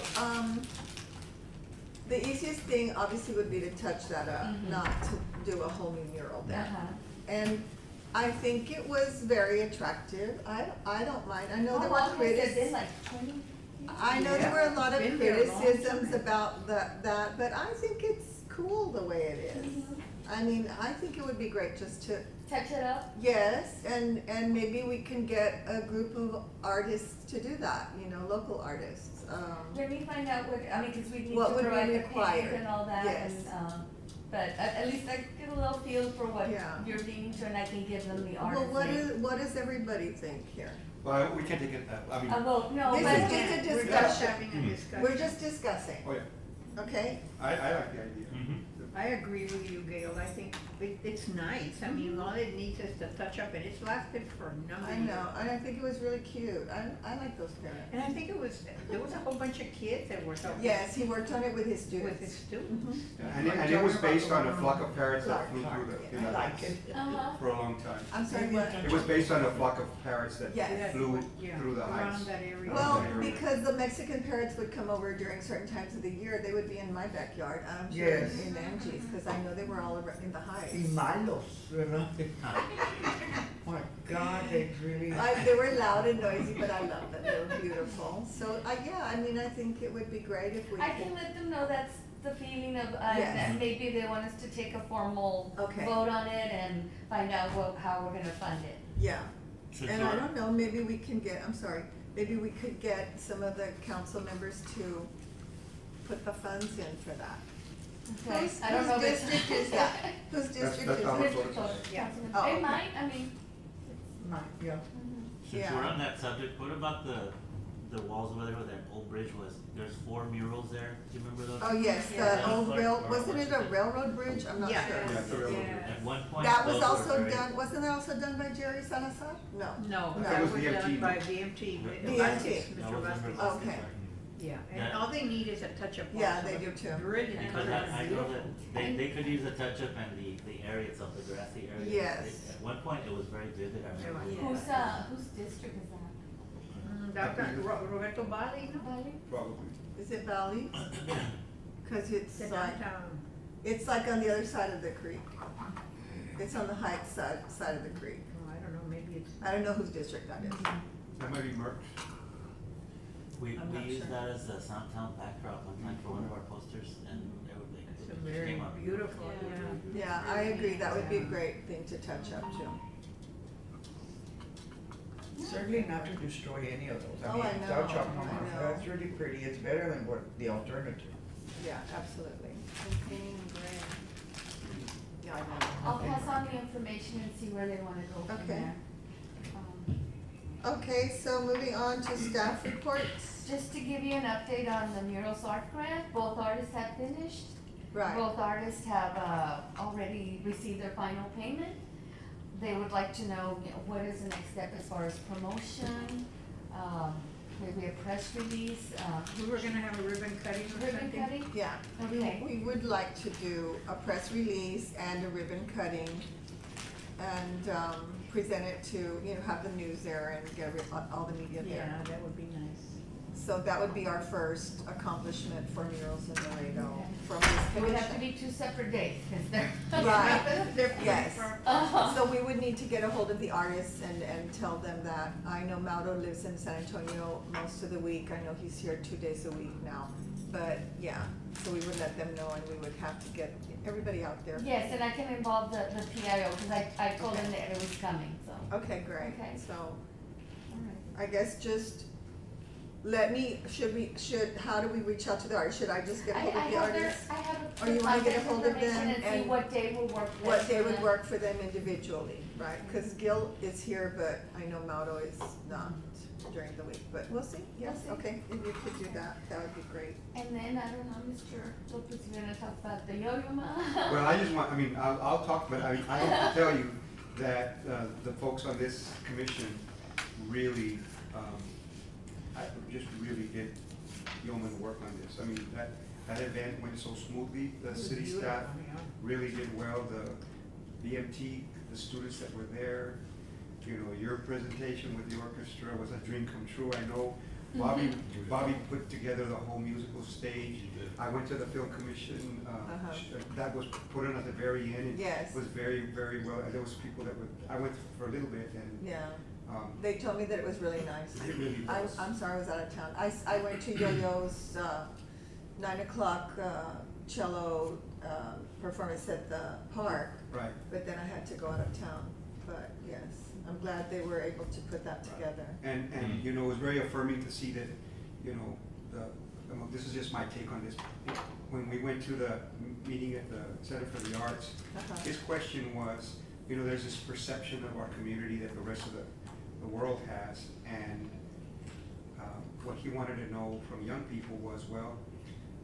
Speaker 7: the easiest thing obviously would be to touch that up,
Speaker 3: Mhm.
Speaker 7: not to do a whole new mural there.
Speaker 3: Uh-huh.
Speaker 7: And I think it was very attractive. I don't mind. I know there
Speaker 3: How
Speaker 7: were
Speaker 3: long has it been,
Speaker 7: critics.
Speaker 3: like 20?
Speaker 7: I know there were a lot of
Speaker 2: Been there a long
Speaker 7: criticisms
Speaker 2: time.
Speaker 7: about that, but I think it's cool the way it is.
Speaker 3: Mhm.
Speaker 7: I mean, I think it would be great just to,
Speaker 3: Touch it up?
Speaker 7: yes, and maybe we can get a group of artists to do that, you know, local artists.
Speaker 3: Let me find out what, I mean, cause we need
Speaker 7: What
Speaker 3: to
Speaker 7: would be
Speaker 3: provide the paint
Speaker 7: required.
Speaker 3: and all that,
Speaker 7: Yes.
Speaker 3: and, but at least I get a little feel for what
Speaker 7: Yeah.
Speaker 3: you're leaning to, and I can give them the
Speaker 7: Well,
Speaker 3: artist name.
Speaker 7: what does everybody think here?
Speaker 1: Well, we can't take it, I mean,
Speaker 3: Well, no,
Speaker 7: This
Speaker 3: but.
Speaker 7: is just a
Speaker 2: We're just
Speaker 7: discussion.
Speaker 2: having a discussion.
Speaker 7: We're just discussing,
Speaker 1: oh yeah,
Speaker 7: okay?
Speaker 1: I like the idea.
Speaker 11: I agree with you, Gail. I think it's nice. I mean, all it needs is to touch up, and it's lasted for a number
Speaker 7: I
Speaker 11: of years.
Speaker 7: know, and I think it was really cute. I like those parents.
Speaker 11: And I think there was a whole bunch of kids that were helping.
Speaker 7: Yes, he worked on it with his
Speaker 11: With
Speaker 7: students.
Speaker 11: his students.
Speaker 1: And it was based on a flock of parrots that flew
Speaker 7: Clark,
Speaker 1: through
Speaker 7: yeah,
Speaker 1: the,
Speaker 7: I like it.
Speaker 3: Uh-huh.
Speaker 1: for a long time.
Speaker 7: I'm sorry, what?
Speaker 1: It was based on a flock of parrots that
Speaker 7: Yes.
Speaker 1: flew
Speaker 11: Yeah,
Speaker 1: through the heights.
Speaker 11: around that area.
Speaker 7: Well,
Speaker 1: Around that area.
Speaker 7: because the Mexican parrots would come over during certain times of the year, they would be in my backyard, I'm sure
Speaker 2: Yes.
Speaker 7: in Angie's, because I know they were all in the
Speaker 2: Y
Speaker 7: heights.
Speaker 2: malos, you know? My God, they really.
Speaker 7: They were loud and noisy, but I love them, they were beautiful. So, yeah, I mean, I think it would be great if we
Speaker 3: I can
Speaker 7: could.
Speaker 3: let them know that's the feeling of,
Speaker 7: Yes.
Speaker 3: and maybe they want us to take a formal
Speaker 7: Okay.
Speaker 3: vote on it and find out how we're gonna fund it.
Speaker 7: Yeah,
Speaker 5: Should
Speaker 7: and
Speaker 5: you-
Speaker 7: I don't know, maybe we can get, I'm sorry, maybe we could get some of the council members to put the funds in for that.
Speaker 3: Okay,
Speaker 7: Whose-
Speaker 3: I don't know if
Speaker 7: whose
Speaker 3: it's.
Speaker 7: district is that? Whose district
Speaker 1: that's
Speaker 7: is
Speaker 1: our
Speaker 7: it?
Speaker 1: vote.
Speaker 11: Yeah.
Speaker 7: Oh,
Speaker 3: It
Speaker 7: okay.
Speaker 3: might, I mean.
Speaker 2: Yeah.
Speaker 5: Since
Speaker 7: Yeah.
Speaker 5: we're on that subject, what about the walls over there where that old bridge was? There's 4 murals there, do you remember those?
Speaker 7: Oh, yes,
Speaker 3: Yeah.
Speaker 7: the old
Speaker 5: Like-
Speaker 7: rail, wasn't it a railroad bridge? I'm not
Speaker 11: Yeah.
Speaker 7: sure.
Speaker 1: Yeah, it's a railroad bridge.
Speaker 5: At one point.
Speaker 7: That was
Speaker 5: those were
Speaker 7: also
Speaker 5: very-
Speaker 7: done, wasn't that also done by Jerry Salazar? No.
Speaker 11: No,
Speaker 7: No.
Speaker 11: that
Speaker 1: It was
Speaker 11: was
Speaker 1: VMT.
Speaker 11: done by VMT.
Speaker 7: VMT.
Speaker 11: Vasquez,
Speaker 5: That
Speaker 11: Mr.
Speaker 5: was under
Speaker 11: Vasquez.
Speaker 5: Vasquez,
Speaker 7: Okay.
Speaker 5: right?
Speaker 11: Yeah, and
Speaker 5: Yeah.
Speaker 11: all they need is a touch-up.
Speaker 7: Yeah,
Speaker 11: also.
Speaker 7: they do too.
Speaker 11: Brilliant.
Speaker 5: Because I know
Speaker 11: Beautiful.
Speaker 5: that they could use a touch-up and the area itself, the grassy area.
Speaker 7: Yes.
Speaker 5: At one point, it was very vivid, I remember.
Speaker 11: Yeah.
Speaker 3: Whose district is that?
Speaker 11: Dr. Roberto Bali, no?
Speaker 3: Valley?
Speaker 1: Probably.
Speaker 7: Is it Valley? Cause it's
Speaker 11: The
Speaker 7: like,
Speaker 11: downtown.
Speaker 7: it's like on the other side of the creek. It's on the heights side of the creek.
Speaker 11: Oh, I don't know, maybe it's.
Speaker 7: I don't know whose district that is.
Speaker 1: That might be Merck.
Speaker 5: We
Speaker 11: I'm not
Speaker 5: used
Speaker 11: sure.
Speaker 5: that as a Soundtown backdrop one time for one of our posters and they were like.
Speaker 11: It's a
Speaker 5: it
Speaker 11: very
Speaker 5: came out
Speaker 11: beautiful, yeah.
Speaker 7: Yeah, I agree, that would be a great thing to touch up too.
Speaker 2: Certainly not to destroy any of those.
Speaker 7: Oh, I know,
Speaker 2: touch up,
Speaker 7: I know.
Speaker 2: that's really pretty. It's better than what the alternative.
Speaker 7: Yeah, absolutely. And painting gray. Yeah, I know.
Speaker 3: I'll pass on the information and see where they wanna go from
Speaker 7: Okay.
Speaker 3: there.
Speaker 7: Okay, so moving on to staff reports.
Speaker 3: Just to give you an update on the murals art grant, both artists have finished.
Speaker 7: Right,
Speaker 3: Both artists have, already received their final payment. They would like to know, what is the next step as far as promotion, maybe a press release,
Speaker 11: We were gonna have a ribbon cutting or
Speaker 3: ribbon
Speaker 11: something.
Speaker 3: cutting?
Speaker 7: yeah.
Speaker 3: Okay.
Speaker 7: We would like to do a press release and a ribbon cutting and, present it to, you know, have the news there and get all the media there.
Speaker 11: Yeah, that would be nice.
Speaker 7: So that would be our first accomplishment for murals in Laredo
Speaker 3: Okay.
Speaker 7: from this
Speaker 3: It would have to
Speaker 7: commission.
Speaker 3: be 2 separate days, cause they're.
Speaker 7: Right.
Speaker 11: They're pretty
Speaker 7: Yes.
Speaker 11: far.
Speaker 3: Uh-huh.
Speaker 7: So we would need to get a hold of the artists and tell them that. I know Mauro lives in San Antonio most of the week. I know he's here 2 days a week now. But yeah, so we would let them know and we would have to get everybody out there.
Speaker 3: Yes, and I can involve the PIO, cause I told them that it was coming, so.
Speaker 7: Okay, great.
Speaker 3: Okay.
Speaker 7: So
Speaker 3: Alright.
Speaker 7: I guess just how do we reach out to the artists? Should I just get
Speaker 3: I
Speaker 7: hold of the
Speaker 3: have their,
Speaker 7: artists?
Speaker 3: I have
Speaker 7: Or
Speaker 3: the
Speaker 7: you wanna get a
Speaker 3: contact
Speaker 7: hold of them
Speaker 3: information and see
Speaker 7: and
Speaker 3: what day will work best
Speaker 7: What day
Speaker 3: for
Speaker 7: would
Speaker 3: them.
Speaker 7: work for them individually, right? Cause Gil is here, but I know Mauro is not. during the week, but we'll see, yes,
Speaker 3: We'll see.
Speaker 7: okay, if you could do that, that would be great.
Speaker 3: And then, I don't know, Mr. Lopez, you're gonna talk about the yo-yo ma?
Speaker 1: Well, I just want, I mean, I'll talk, but I have to tell you that, the folks on this commission really, I just really did yeoman work on this. I mean, that event went so smoothly, the city staff really did well, the BMT, the students that were there, you know, your presentation with the orchestra was a dream come true. I know Bobby put together the whole musical stage. I went to the film commission, that was put on at the very end.
Speaker 7: Yes.
Speaker 1: It was very, very well, there was people that would, I went for a little bit and,
Speaker 7: Yeah, they told me that it was really nice.
Speaker 1: it really was.
Speaker 7: I'm sorry I was out of town. I went to Yo-Yo's, 9 o'clock, cello, performance at the park,
Speaker 1: Right.
Speaker 7: but then I had to go out of town. But yes, I'm glad they were able to put that together.
Speaker 1: And, you know, it was very affirming to see that, you know, this is just my take on this. When we went to the meeting at the Center for the Arts, his question was, you know, there's this perception of our community that the rest of the world has, and what he wanted to know from young people was, well,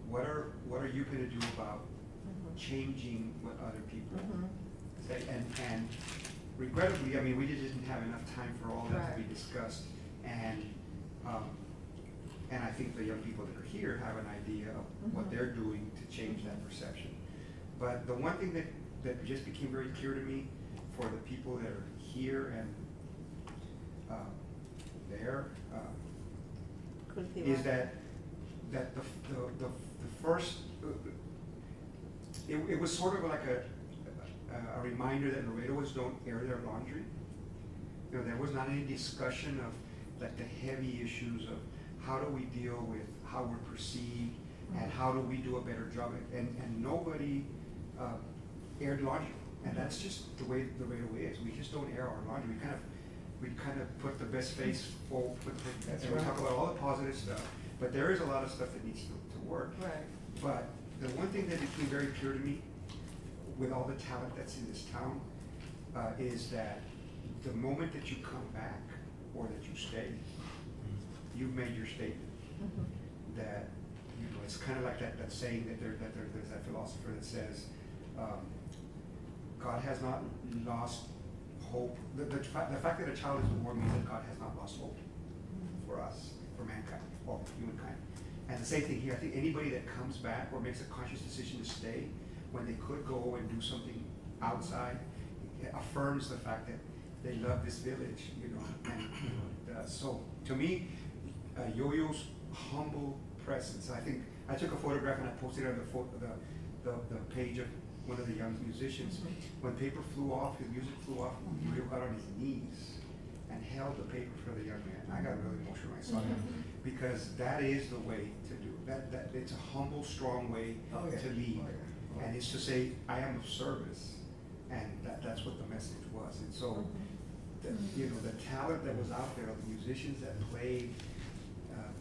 Speaker 1: what are you gonna do about changing what other people say? And regrettably, I mean, we just didn't have enough time for all that to be discussed, and I think the young people that are here have an idea of what they're doing to change that perception. But the one thing that just became very clear to me for the people that are here and there is that the first, it was sort of like a reminder that Laredoans don't air their laundry. You know, there was not any discussion of like the heavy issues of how do we deal with how we're perceived and how do we do a better job. And nobody aired laundry. And that's just the way Laredo is. We just don't air our laundry. We kind of put the best face forward, and we talk about all the positive stuff. But there is a lot of stuff that needs to work.
Speaker 7: Right.
Speaker 1: But the one thing that became very clear to me with all the talent that's in this town is that the moment that you come back or that you stay, you've made your statement. That, you know, it's kind of like that saying that there's that philosopher that says, God has not lost hope. The fact that a child is born means that God has not lost hope for us, for mankind, or humankind. And the same thing here. I think anybody that comes back or makes a conscious decision to stay when they could go and do something outside, it affirms the fact that they love this village, you know. And so to me, Yo-Yo's humble presence. I think I took a photograph and I posted it on the page of one of the young musicians. When paper flew off, his music flew off, he got on his knees and held the paper for the young man. I got really emotional when I saw that, because that is the way to do it. That it's a humble, strong way to lead. And it's to say, I am of service, and that's what the message was. And so, you know, the talent that was out there, the musicians that played,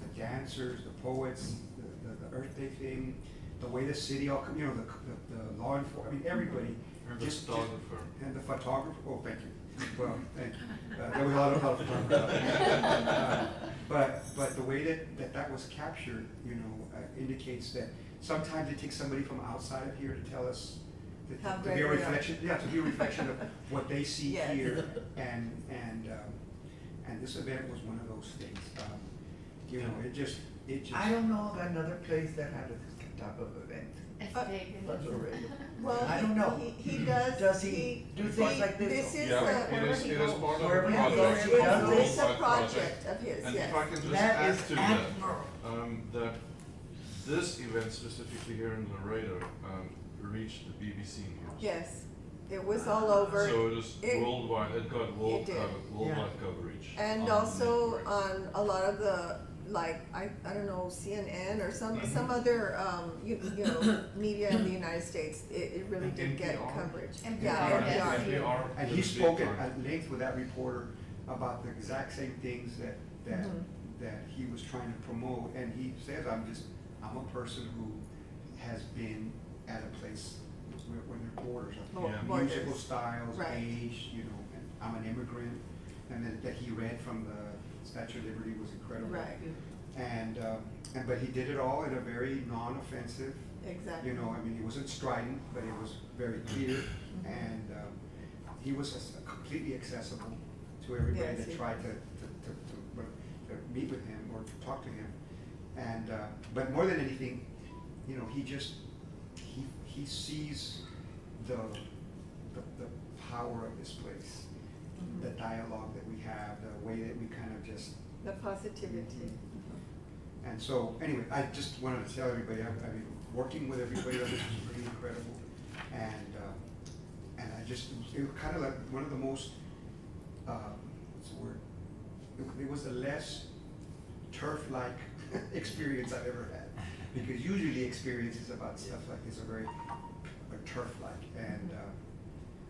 Speaker 1: the dancers, the poets, the Earth Day thing, the way the city all, you know, the law enforcement, I mean, everybody.
Speaker 12: And the photographer.
Speaker 1: And the photographer, oh, thank you. Well, thank you. There was a lot of photographers. But the way that was captured, you know, indicates that sometimes it takes somebody from outside of here to tell us, to be a reflection, to be a reflection of what they see here. And this event was one of those things. You know, it just.
Speaker 2: I don't know of another place that had this type of event. But Laredo.
Speaker 7: Well,
Speaker 2: I don't know.
Speaker 7: He does.
Speaker 2: Does he do things like this?
Speaker 7: This is
Speaker 12: It is part of a
Speaker 2: Wherever he
Speaker 12: project.
Speaker 2: goes, he does
Speaker 7: It's
Speaker 2: this.
Speaker 7: a project of his,
Speaker 12: And
Speaker 7: yes.
Speaker 12: if I can just
Speaker 2: That
Speaker 12: add
Speaker 2: is
Speaker 12: to that,
Speaker 2: admirable.
Speaker 12: that this event specifically here in Laredo, reached the BBC News.
Speaker 7: Yes, it was all over.
Speaker 12: So it is worldwide, it got
Speaker 7: It did.
Speaker 12: worldwide coverage.
Speaker 7: And also on a lot of the, like, I don't know, CNN or some other, you know, media in the United States, it really
Speaker 1: And
Speaker 7: did get
Speaker 1: NPR.
Speaker 7: coverage.
Speaker 3: NPR,
Speaker 7: Yeah,
Speaker 3: yes.
Speaker 7: NPR.
Speaker 1: And he spoke at length with that reporter about the exact same things that he was trying to promote. And he says, I'm a person who has been at a place where there are borders of musical
Speaker 7: Borders.
Speaker 1: styles,
Speaker 7: Right.
Speaker 1: age, you know, and I'm an immigrant. And then that he read from the Statue of Liberty was incredible.
Speaker 7: Right,
Speaker 1: But he did it all in a very non-offensive,
Speaker 7: exactly.
Speaker 1: you know, I mean, it wasn't strident, but it was very clear, and he was completely accessible to everybody
Speaker 7: Yes,
Speaker 1: that
Speaker 7: he
Speaker 1: tried to meet with him or to talk to him. And, but more than anything, you know, he sees the power of this place, the dialogue that we have, the way that we kind of just.
Speaker 7: The positivity.
Speaker 1: And so, anyway, I just wanted to tell everybody, I mean, working with everybody on this was really incredible. And I just, it was kind of like one of the most, what's the word? It was the less turf-like experience I've ever had. Because usually experiences about stuff like this are very turf-like. And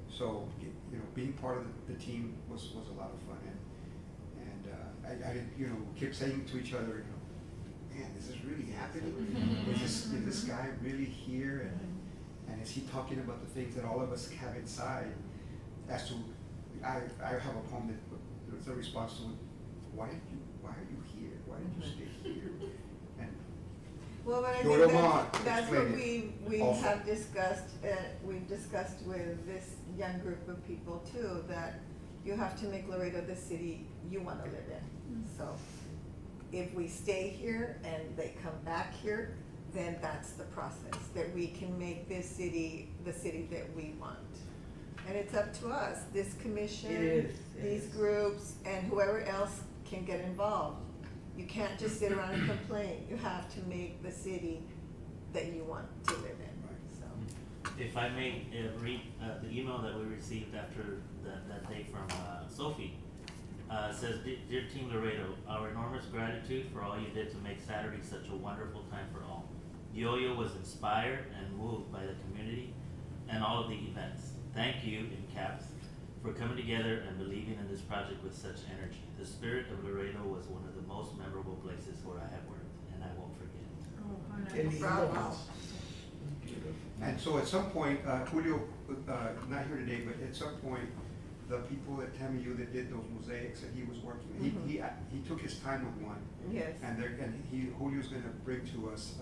Speaker 1: so, you know, being part of the team was a lot of fun. And I you know, kept saying to each other, you know, man, is this really happening? Is this guy really here? And is he talking about the things that all of us have inside? As to, I have a poem that was a response to, why are you here? Why did you stay here? And
Speaker 7: Well, but I
Speaker 1: Go
Speaker 7: think
Speaker 1: to Mont,
Speaker 7: that's what
Speaker 1: explain
Speaker 7: we
Speaker 1: also.
Speaker 7: have discussed, we've discussed with this young group of people too, that you have to make Laredo the city you wanna live in. So if we stay here and they come back here, then that's the process, that we can make this city the city that we want. And it's up to us, this commission,
Speaker 2: It is, it
Speaker 7: these
Speaker 2: is.
Speaker 7: groups, and whoever else can get involved. You can't just sit around and complain, you have to make the city that you want to live in, so.
Speaker 13: If I may read the email that we received after that day from Sophie, says, Dear Team Laredo, our enormous gratitude for all you did to make Saturday such a wonderful time for all. Yo-Yo was inspired and moved by the community and all of the events. Thank you, in caps, for coming together and believing in this project with such energy. The spirit of Laredo was one of the most memorable places where I have worked, and I won't forget it.
Speaker 11: Oh, how
Speaker 2: Qué
Speaker 11: nice.
Speaker 2: lindo.
Speaker 7: Bravo.
Speaker 1: And so at some point, Julio, not here today, but at some point, the people at TAMU that did those mosaics that he was working, he took his time with one.
Speaker 7: Yes.
Speaker 1: And Julio's gonna bring to us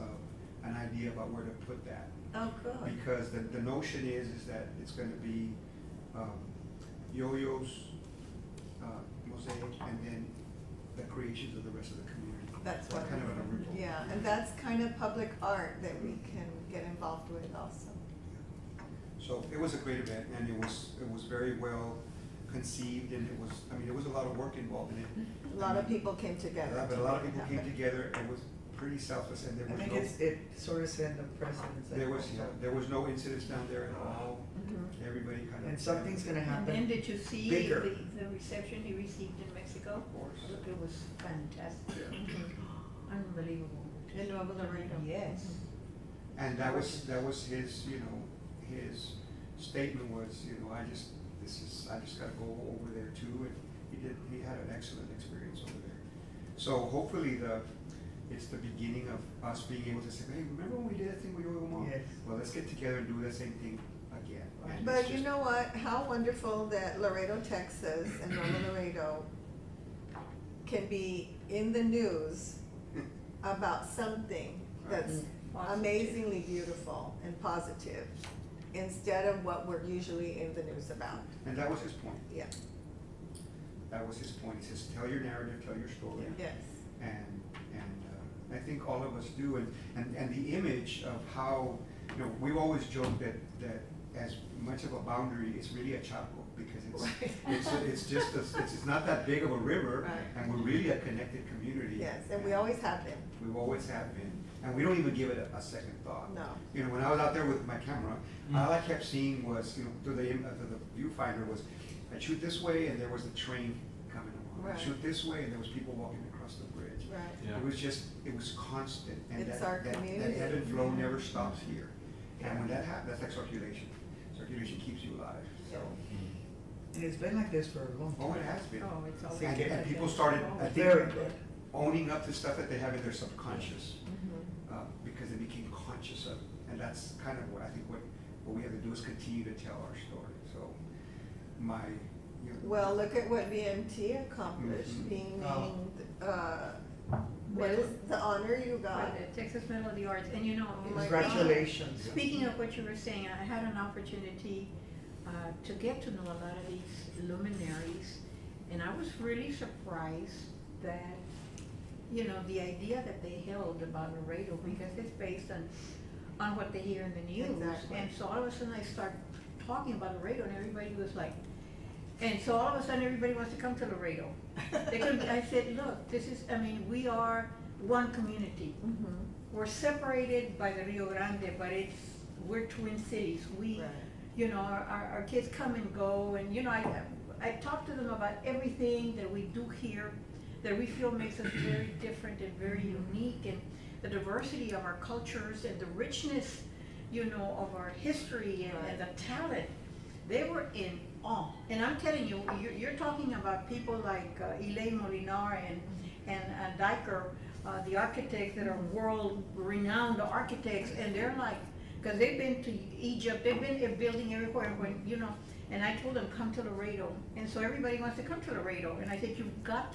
Speaker 1: an idea about where to put that.
Speaker 7: Oh, good.
Speaker 1: Because the notion is that it's gonna be Yo-Yo's mosaic and then the creations of the rest of the community.
Speaker 7: That's
Speaker 1: Kind of an
Speaker 7: wonderful.
Speaker 1: original.
Speaker 7: Yeah, and that's kind of public art that we can get involved with also.
Speaker 1: So it was a great event, and it was very well conceived, and it was a lot of work involved in it.
Speaker 7: A lot of people came together.
Speaker 1: But a lot of people
Speaker 7: to
Speaker 1: came
Speaker 7: make it
Speaker 1: together, it was pretty selfless, and
Speaker 2: I
Speaker 1: there
Speaker 2: think
Speaker 1: was
Speaker 2: it sort of set the precedence.
Speaker 1: there was no incidents down there at all.
Speaker 7: Mhm.
Speaker 1: Everybody kind of.
Speaker 2: And something's gonna
Speaker 11: And then
Speaker 2: happen.
Speaker 11: did you see
Speaker 2: Bigger.
Speaker 11: the reception he received in Mexico?
Speaker 1: Of course.
Speaker 11: Look, it was fantastic.
Speaker 7: Mhm.
Speaker 11: Unbelievable.
Speaker 7: In Nuevo Laredo.
Speaker 11: Yes.
Speaker 1: And that was his, you know, his statement was, you know, I just gotta go over there too, and he had an excellent experience over there. So hopefully it's the beginning of us being able to say, hey, remember when we did that thing with Yo-Yo?
Speaker 2: Yes.
Speaker 1: Well, let's get together and do the same thing again. And
Speaker 7: But
Speaker 1: it's
Speaker 7: you
Speaker 1: just-
Speaker 7: know what, how wonderful that Laredo, Texas and Nuevo Laredo can be in the news about something that's
Speaker 11: Positive.
Speaker 7: amazingly beautiful and positive, instead of what we're usually in the news about.
Speaker 1: And that was his point.
Speaker 7: Yeah,
Speaker 1: That was his point. He says, tell your narrative, tell your story.
Speaker 7: yes.
Speaker 1: And I think all of us do. And the image of how, you know, we've always joked that as much of a boundary, it's really a chaco, because it's not that big of a river,
Speaker 7: Right.
Speaker 1: and we're really a connected community.
Speaker 7: Yes, and we always have been.
Speaker 1: We've always have been, and we don't even give it a second thought.
Speaker 7: No.
Speaker 1: You know, when I was out there with my camera, all I kept seeing was, you know, through the viewfinder was, I'd shoot this way and there was a train coming along. I'd
Speaker 7: Right.
Speaker 1: shoot this way and there was people walking across the bridge.
Speaker 7: Right.
Speaker 12: Yeah.
Speaker 1: It was constant, and
Speaker 7: It's
Speaker 1: that
Speaker 7: our
Speaker 1: that
Speaker 7: community.
Speaker 1: ebb and flow never stops here. And when that happens, that's like circulation. Circulation keeps you alive, so.
Speaker 2: And it's been like this for a long
Speaker 1: Oh,
Speaker 2: time.
Speaker 1: it has been.
Speaker 11: Oh, it's always.
Speaker 1: And people started, I think,
Speaker 2: Very good.
Speaker 1: owning up to stuff that they have in their subconscious,
Speaker 7: Mhm.
Speaker 1: because they became conscious of it. And that's kind of what I think what we have to do is continue to tell our story. So you know.
Speaker 7: Well, look at what VMT accomplished,
Speaker 1: Mhm.
Speaker 7: being
Speaker 2: Oh.
Speaker 7: named what is the honor you got?
Speaker 11: By the Texas Medal of the Arts, and you know.
Speaker 7: Oh my
Speaker 2: Congratulations.
Speaker 11: Speaking of what you were saying, I had an opportunity to get to know a lot of these luminaries, and I was really surprised that, you know, the idea that they held about Laredo, because it's based on what they hear in the news.
Speaker 7: Exactly.
Speaker 11: And so all of a sudden I start talking about Laredo, and everybody was like, and so all of a sudden everybody wants to come to Laredo. They couldn't, I said, look, this is, I mean, we are one community.
Speaker 7: Mhm.
Speaker 11: We're separated by the Rio Grande, but we're twin cities. We,
Speaker 7: Right.
Speaker 11: you know, our kids come and go, and, you know, I talk to them about everything that we do here, that we feel makes us very different and very unique, and the diversity of our cultures and the richness, you know, of our history and the talent. They were in awe. And I'm telling you, you're talking about people like Elaine Molinar and Diker, the architects that are world-renowned architects, and they're like, because they've been to Egypt, they've been building everywhere, when, you know, and I told them, come to Laredo. And so everybody wants to come to Laredo, and I said, you've got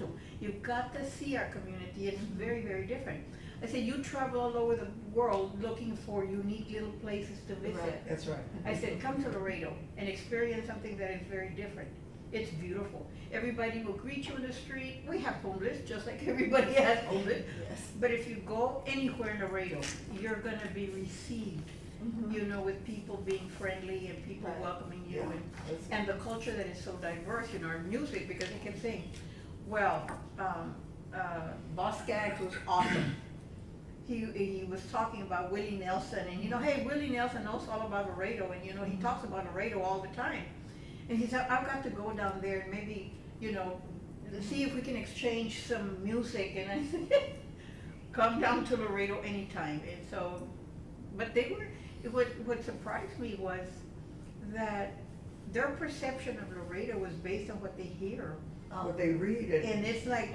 Speaker 11: to see our community. It's very, very different. I said, you travel all over the world looking for unique little places to visit.
Speaker 7: Right.
Speaker 2: That's right.
Speaker 11: I said, come to Laredo and experience something that is very different. It's beautiful. Everybody will greet you in the street. We have homeless, just like everybody has homeless.
Speaker 7: Yes.
Speaker 11: But if you go anywhere in Laredo, you're gonna be received,
Speaker 7: Mhm.
Speaker 11: you know, with people being friendly and people
Speaker 7: Right.
Speaker 11: welcoming you,
Speaker 7: Yeah.
Speaker 11: and the culture that is so diverse, you know, our music, because they kept saying, well, Boss Skaggs was awesome. He was talking about Willie Nelson, and, you know, hey, Willie Nelson knows all about Laredo, and, you know, he talks about Laredo all the time. And he said, I've got to go down there and maybe, you know, see if we can exchange some music. And I said, come down to Laredo anytime. And so, but they were, what surprised me was that their perception of Laredo was based on what they hear.
Speaker 2: What they read it.
Speaker 11: And it's like,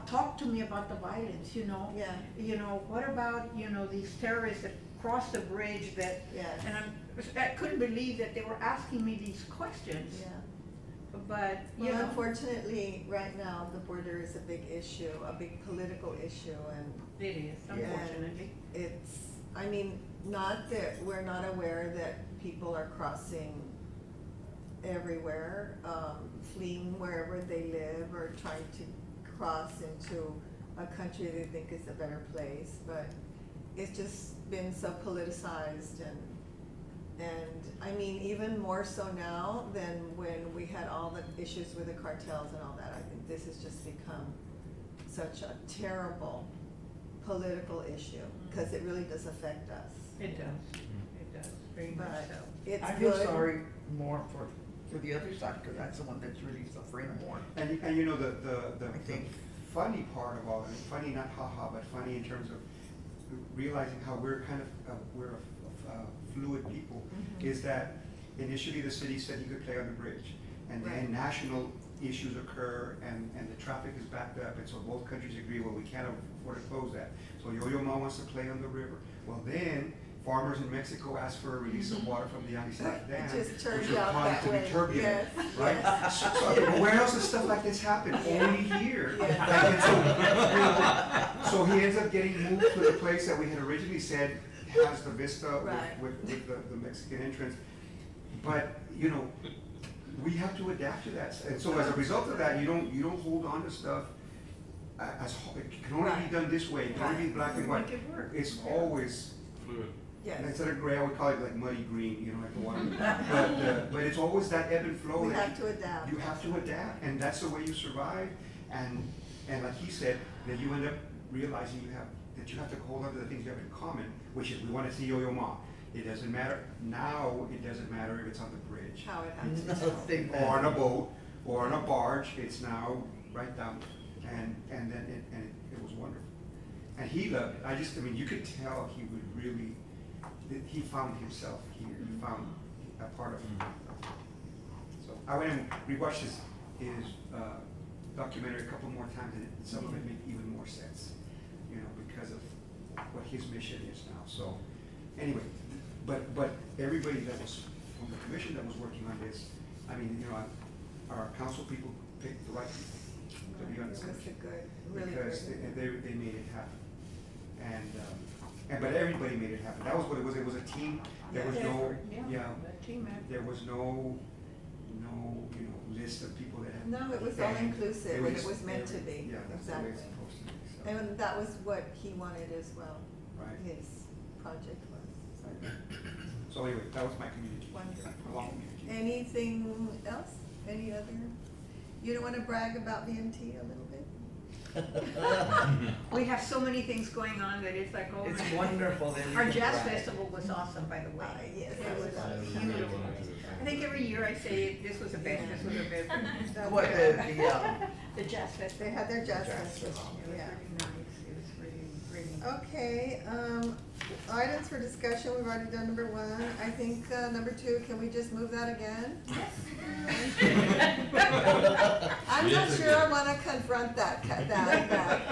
Speaker 11: talk to me about the violence, you know?
Speaker 7: Yeah.
Speaker 11: You know, what about, you know, these terrorists that crossed the bridge that,
Speaker 7: Yes.
Speaker 11: and I couldn't believe that they were asking me these questions.
Speaker 7: Yeah.
Speaker 11: But, you
Speaker 7: Well,
Speaker 11: know.
Speaker 7: unfortunately, right now, the border is a big issue, a big political issue, and
Speaker 11: It is, unfortunately.
Speaker 7: it's, I mean, not that we're not aware that people are crossing everywhere, fleeing wherever they live or trying to cross into a country they think is a better place, but it's just been so politicized and I mean, even more so now than when we had all the issues with the cartels and all that. I think this has just become such a terrible political issue, because it really does affect us.
Speaker 11: It does, it does, very much
Speaker 7: But
Speaker 11: so.
Speaker 7: it's
Speaker 2: I feel
Speaker 7: good.
Speaker 2: sorry more for the other side, because that's the one that's really suffering more.
Speaker 1: And you know, the
Speaker 2: I think.
Speaker 1: funny part of all, and funny not haha, but funny in terms of realizing how we're kind of, we're a fluid people,
Speaker 7: Mhm.
Speaker 1: is that initially the city said he could play on the bridge. And then
Speaker 7: Right.
Speaker 1: national issues occur and the traffic is backed up, and so both countries agree, well, we can't afford to close that. So Yo-Yo Ma wants to play on the river. Well, then, farmers in Mexico asked for a release of water from the Anisac Dam,
Speaker 7: It just
Speaker 1: which
Speaker 7: turned
Speaker 1: will
Speaker 7: out
Speaker 1: cause
Speaker 7: that
Speaker 1: it to
Speaker 7: way.
Speaker 1: be turbulent,
Speaker 7: Yes.
Speaker 1: right?
Speaker 7: Yes.
Speaker 1: So, where else does stuff like this happen? Only here.
Speaker 7: Yeah.
Speaker 1: And so, you know, so he ends up getting moved to the place that we had originally said has the vista
Speaker 7: Right.
Speaker 1: with the Mexican entrance. But, you know, we have to adapt to that. And so as a result of that, you don't hold on to stuff it can only be done this way, it can only be black and white.
Speaker 11: Make it work.
Speaker 1: It's always,
Speaker 12: Fluid.
Speaker 7: Yes.
Speaker 1: instead of gray, I would call it like muddy green, you know, like the water. But it's always that ebb and flow.
Speaker 7: We
Speaker 1: that
Speaker 7: have to adapt.
Speaker 1: You have to adapt, and that's the way you survive. And like he said, that you end up realizing that you have to hold on to the things you have in common, which is we want to see Yo-Yo Ma. It doesn't matter now. It doesn't matter if it's on the bridge,
Speaker 7: How it happens.
Speaker 2: Nothing
Speaker 1: or on a boat, or on a barge. It's now right down, and then it was wonderful. And he loved it. I mean, you could tell he would really. He found himself here. He found a part of him. So I went and rewatched his documentary a couple more times, and some of it made even more sense, you know, because of what his mission is now. So anyway, but everybody that was from the commission that was working on this, I mean, you know, our council people picked the right people. to be on this
Speaker 7: It was a
Speaker 1: commission.
Speaker 7: good, really
Speaker 1: Because
Speaker 7: good.
Speaker 1: they made it happen. But everybody made it happen. That was what it was a team. There was no,
Speaker 11: The team effort.
Speaker 1: there was no, list of people that had.
Speaker 7: No, it was all inclusive and it was meant to be.
Speaker 1: Yeah, that's the way it's
Speaker 7: Exactly.
Speaker 1: supposed to be, so,
Speaker 7: And that was what he wanted as well,
Speaker 1: right.
Speaker 7: his project was.
Speaker 1: So anyway, that was my community.
Speaker 7: Wonderful.
Speaker 1: A long community.
Speaker 7: Anything else? Any other? You don't wanna brag about VMT a little bit?
Speaker 11: We have so many things going on that it's like, oh
Speaker 2: It's
Speaker 11: my.
Speaker 2: wonderful that you
Speaker 11: Our
Speaker 2: can
Speaker 11: jazz
Speaker 2: brag.
Speaker 11: festival was awesome, by the way.
Speaker 7: Yes,
Speaker 11: It
Speaker 7: that
Speaker 11: was
Speaker 7: was
Speaker 11: beautiful. I think every year I say, this was the best, this was the best.
Speaker 2: What,
Speaker 11: The jazz festival.
Speaker 7: They had their jazz
Speaker 2: Jazz
Speaker 7: festival,
Speaker 11: It was
Speaker 7: yeah.
Speaker 11: really nice, it was really, really.
Speaker 7: Okay, items for discussion, we've already done number one. I think, number two, can we just move that again? I'm not sure I wanna confront that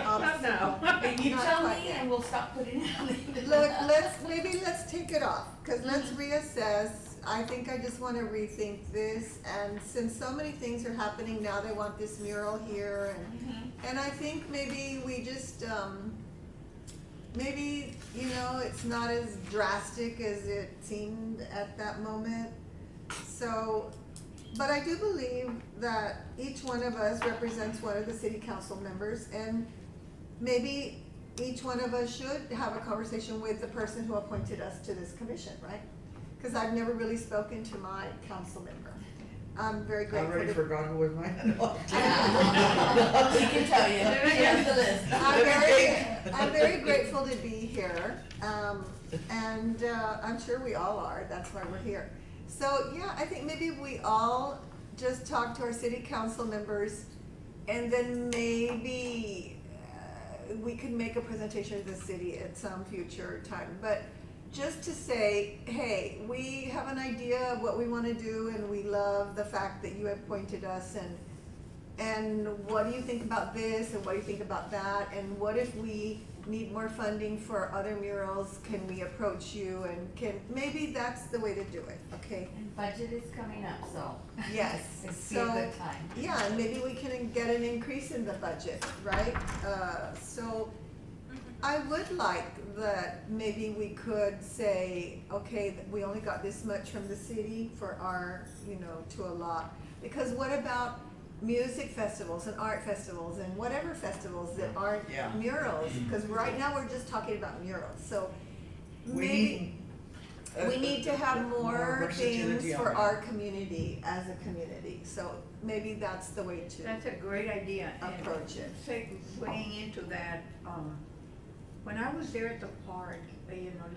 Speaker 7: obstacle.
Speaker 3: And you
Speaker 7: Not
Speaker 3: tell
Speaker 7: quite
Speaker 3: me
Speaker 7: yet.
Speaker 3: and we'll stop putting it on the.
Speaker 7: Look, let's take it off, cause let's reassess. I think I just wanna rethink this, and since so many things are happening now, they want this mural here, and I think maybe we just, maybe, it's not as drastic as it seemed at that moment. So, but I do believe that each one of us represents one of the city council members, and maybe each one of us should have a conversation with the person who appointed us to this commission, right? Cause I've never really spoken to my council member. I'm very
Speaker 2: I
Speaker 7: grateful.
Speaker 2: already
Speaker 7: to-
Speaker 2: forgot who was mine.
Speaker 3: She can tell you. Here's the list.
Speaker 7: I'm very grateful to be here, and I'm sure we all are, that's why we're here. So, yeah, I think maybe we all just talk to our city council members, and then maybe we could make a presentation to the city at some future time. But just to say, hey, we have an idea of what we wanna do, and we love the fact that you appointed us, and what do you think about this, and what do you think about that, and what if we need more funding for other murals, can we approach you, and maybe that's the way to do it, okay?
Speaker 3: And budget is coming up, so.
Speaker 7: Yes,
Speaker 3: It's be a
Speaker 7: so,
Speaker 3: good time.
Speaker 7: yeah, and maybe we can get an increase in the budget, right? So, I would like that maybe we could say, okay, we only got this much from the city for our, to allot. Because what about music festivals and art festivals and whatever festivals that aren't
Speaker 2: Yeah.
Speaker 7: murals? Because right now we're just talking about murals, so
Speaker 2: We
Speaker 7: maybe
Speaker 2: need,
Speaker 7: we need to have
Speaker 2: more
Speaker 7: more
Speaker 2: versatility
Speaker 7: things
Speaker 2: on
Speaker 7: for
Speaker 2: that.
Speaker 7: our community as a community. So maybe that's the way to
Speaker 11: That's a great idea. And
Speaker 7: approach it.
Speaker 11: Segueing into that, when I was there at the park,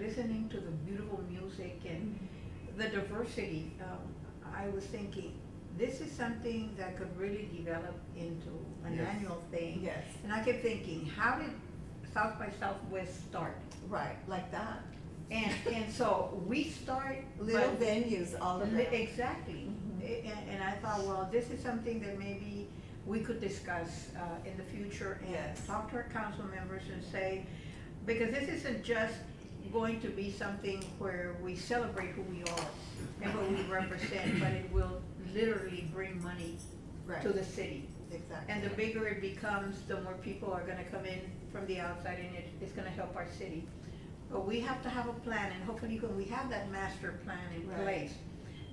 Speaker 11: listening to the beautiful music and the diversity, I was thinking, this is something that could really develop into an
Speaker 7: Yes.
Speaker 11: annual thing.
Speaker 7: Yes,
Speaker 11: And I kept thinking, how did South by Southwest start?
Speaker 7: right, like that.
Speaker 11: And so we start.
Speaker 7: Little
Speaker 11: but-
Speaker 7: venues all around.
Speaker 11: Exactly. And I thought, well, this is something that maybe we could discuss in the future and
Speaker 7: Yes.
Speaker 11: talk to our council members and say, because this isn't just going to be something where we celebrate who we are and what we represent, but it will literally bring money
Speaker 7: Right,
Speaker 11: to the city.
Speaker 7: exactly.
Speaker 11: And the bigger it becomes, the more people are gonna come in from the outside, and it's gonna help our city. But we have to have a plan, and hopefully when we have that master plan in
Speaker 7: Right.
Speaker 11: place,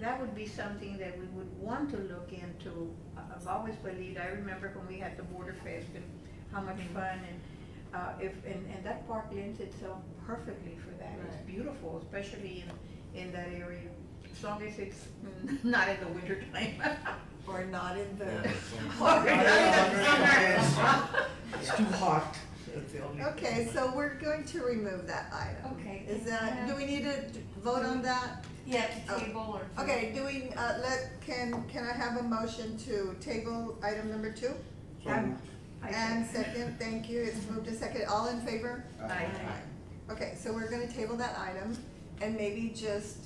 Speaker 11: that would be something that we would want to look into. I've always believed, I remember when we had the Border Fest and how much fun, and and that park lends itself perfectly for that. It's
Speaker 7: Right.
Speaker 11: beautiful, especially in that area, as long as it's not in the winter time.
Speaker 7: Or not in the.
Speaker 2: It's too hot. That's the only-
Speaker 7: Okay, so we're going to remove that item.
Speaker 3: Okay.
Speaker 7: Is that, do we need to vote on that?
Speaker 3: Yeah, to table or.
Speaker 7: Okay, do we, can I have a motion to table item number 2?
Speaker 1: So
Speaker 11: Um,
Speaker 1: moved.
Speaker 7: And second, thank you, it's moved to second, all in favor?
Speaker 11: Aye.
Speaker 7: Okay, so we're gonna table that item and maybe just,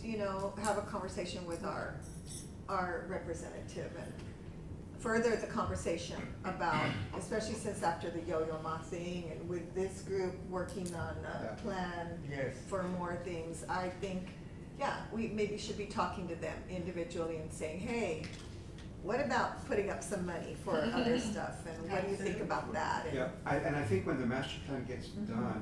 Speaker 7: have a conversation with our representative and further the conversation about, especially since after the Yo-Yo Ma thing and with this group working on a plan
Speaker 2: Yes.
Speaker 7: for more things, I think, yeah, we maybe should be talking to them individually and saying, hey, what about putting up some money for other stuff, and what do you think about that? And-
Speaker 1: Yeah, and I think when the master plan gets done,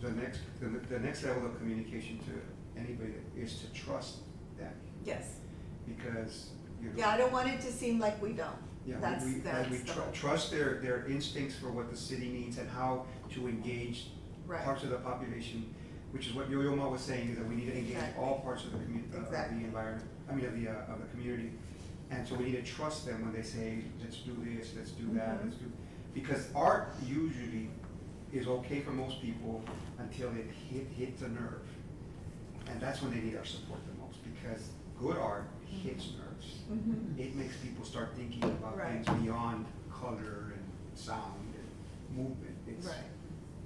Speaker 1: the next level of communication to anybody is to trust them,
Speaker 7: Yes,
Speaker 1: because, you know.
Speaker 7: yeah, I don't want it to seem like we don't.
Speaker 1: Yeah,
Speaker 7: That's
Speaker 1: we
Speaker 7: the whole-
Speaker 1: trust their instincts for what the city needs and how to engage
Speaker 7: Right.
Speaker 1: parts of the population, which is what Yo-Yo Ma was saying, is that we need to engage
Speaker 7: Exactly.
Speaker 1: all parts of the of
Speaker 7: Exactly.
Speaker 1: the environment, of the community. And so we need to trust them when they say, let's do this, let's do that, let's do, because art usually is okay for most people until it hits a nerve. And that's when they need our support the most, because good art hits nerves.
Speaker 7: Mhm.
Speaker 1: It makes people start thinking about
Speaker 7: Right.
Speaker 1: things beyond color and sound and movement.
Speaker 7: Right.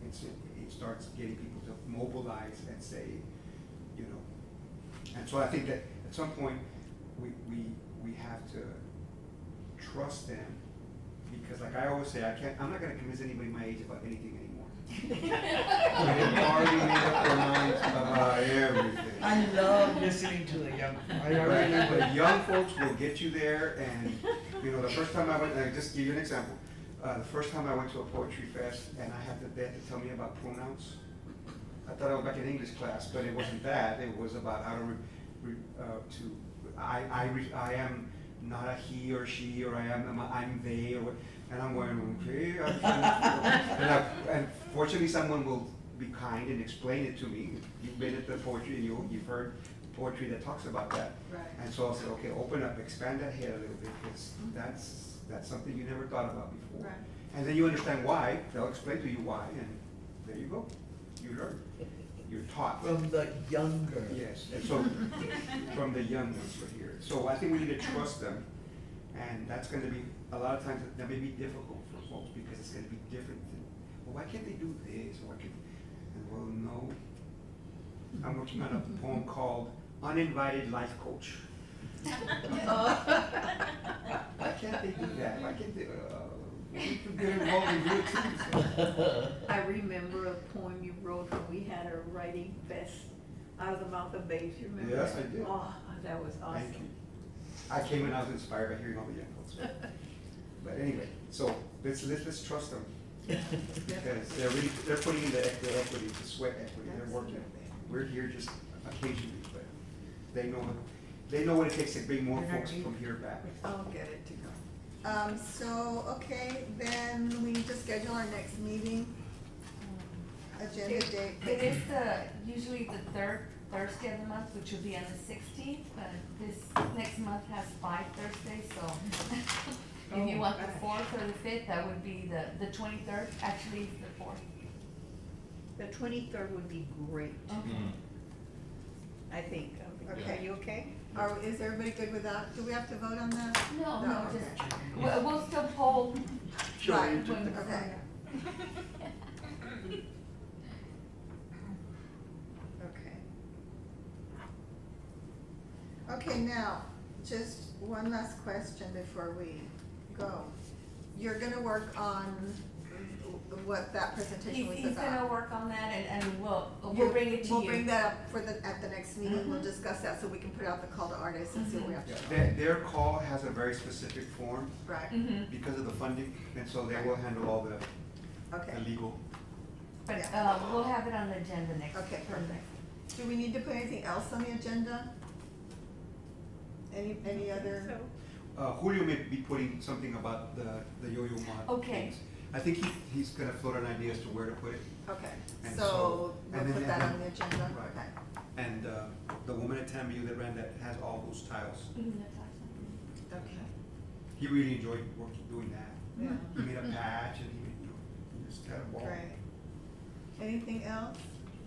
Speaker 1: It starts getting people to mobilize and say, you know. And so I think that at some point, we have to trust them, because like I always say, I'm not gonna convince anybody my age about anything anymore. They've already made up their minds about everything.
Speaker 2: I love listening to the young, I really
Speaker 1: But
Speaker 2: do.
Speaker 1: young folks will get you there, and, you know, the first time I went, and just give you an example. The first time I went to a poetry fest, and I had they had to tell me about pronouns. I thought I was back in English class, but it wasn't that, it was about how to, I am not a he or she, or I'm they, or what, and I'm going, okay, and fortunately someone will be kind and explain it to me. You've been at the poetry, and you've heard poetry that talks about that.
Speaker 7: Right.
Speaker 1: And so I'll say, okay, open up, expand that head a little bit, because that's something you never thought about before.
Speaker 7: Right.
Speaker 1: And then you understand why, they'll explain to you why, and there you go, you learn, you're taught.
Speaker 2: From the younger.
Speaker 1: Yes, and so, from the young ones right here. So I think we need to trust them, and that's gonna be, a lot of times, that may be difficult for folks, because it's gonna be different than, well, why can't they do this, or why can't, and well, no. I'm working on a poem called Uninvited Life Coach. Why can't they do that? Why can't they, we could get involved in real things.
Speaker 11: I remember a poem you wrote when we had our writing fest, Out of the Mouth of Babes, you remember
Speaker 1: Yes,
Speaker 11: that?
Speaker 1: I did.
Speaker 11: Oh, that was awesome.
Speaker 1: Thank you. I came and I was inspired by hearing all the young folks. But anyway, so let's trust them, because they're putting in the equity, the sweat equity, they're working. We're here just occasionally, but they know what it takes to bring more folks from here back.
Speaker 7: I'll get it to go. So, okay, then we need to schedule our next meeting. Agenda date.
Speaker 3: It is usually the third Thursday of the month, which will be on the 16th, but this next month has 5 Thursdays, so if you want the 4th or the 5th, that would be the 23rd, actually it's the 4th.
Speaker 11: The 23rd would be great, I think.
Speaker 7: Okay.
Speaker 11: Are you okay?
Speaker 7: Is everybody good with that? Do we have to vote on that?
Speaker 3: No,
Speaker 7: No,
Speaker 3: just, we'll still poll.
Speaker 2: Sure,
Speaker 7: Right,
Speaker 2: you took the-
Speaker 7: okay. Okay, now, just one last question before we go. You're gonna work on what that presentation was about?
Speaker 3: He's gonna work on that and we'll
Speaker 7: You-
Speaker 3: bring it to you.
Speaker 7: We'll bring that up at the next meeting, we'll discuss that, so we can put out the call to artists and see what we have to show.
Speaker 1: Their call has a very specific form
Speaker 7: Right,
Speaker 3: Mhm.
Speaker 1: because of the funding, and so they will handle all the
Speaker 7: okay,
Speaker 1: legal.
Speaker 3: But,
Speaker 7: Yeah.
Speaker 3: we'll have it on the agenda next.
Speaker 7: okay, perfect. Do we need to put anything else on the agenda? Any other?
Speaker 11: So,
Speaker 1: Julio may be putting something about the yo-yo mod.
Speaker 3: Okay.
Speaker 1: things. I think he's gonna float an idea as to where to put it.
Speaker 7: Okay,
Speaker 1: And
Speaker 7: so
Speaker 1: so-
Speaker 7: we'll
Speaker 1: and then-
Speaker 7: put that on the agenda,
Speaker 1: Right.
Speaker 7: okay.
Speaker 1: And the woman at TAMU that ran that has all those tiles.
Speaker 3: Mhm, that's awesome.
Speaker 7: Okay.
Speaker 1: He really enjoyed doing that.
Speaker 7: Yeah,
Speaker 1: He made a patch and he just had a wall.
Speaker 7: great. Anything else?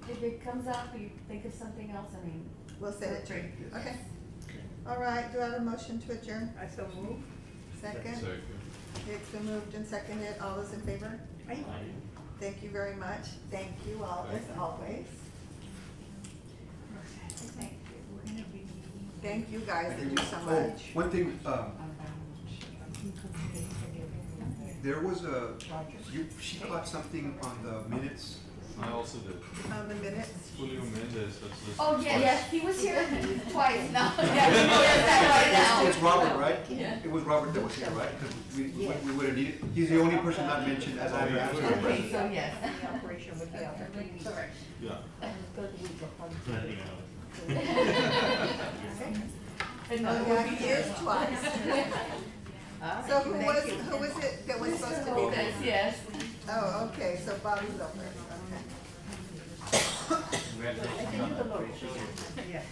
Speaker 3: If it comes up, you think of something else, I mean.
Speaker 7: We'll send it to you.
Speaker 1: Yes.
Speaker 7: Okay. All right, do I have a motion to adjourn?
Speaker 11: I so move.
Speaker 7: Second?
Speaker 12: Second.
Speaker 7: It's been moved and seconded. All those in favor? Thank you very much. Thank you all, as always. Thank you guys that do so
Speaker 1: Oh,
Speaker 7: much.
Speaker 1: one thing, there was she caught something on the minutes
Speaker 12: I also did.
Speaker 7: On the minutes?
Speaker 12: Julio Mendez, that's listed.
Speaker 3: Oh, yeah,
Speaker 12: twice.
Speaker 3: yes, he was here twice now. Yeah, we noticed that right now.
Speaker 1: It's Robert, right?
Speaker 3: Yeah.
Speaker 1: It was Robert that was here, right? Because we would have needed, he's the only person not mentioned as I have.
Speaker 3: Okay, so yes.
Speaker 11: The operation would be opportunity.
Speaker 3: Correct.
Speaker 12: Yeah.
Speaker 13: But, you know,
Speaker 3: And
Speaker 7: Oh,
Speaker 3: no,
Speaker 7: yeah, he is twice. So who was it that was supposed to be there?
Speaker 3: yes.
Speaker 7: Oh, okay, so Bobby Lopez, okay.
Speaker 13: congratulations on the appreciation.
Speaker 11: Yeah.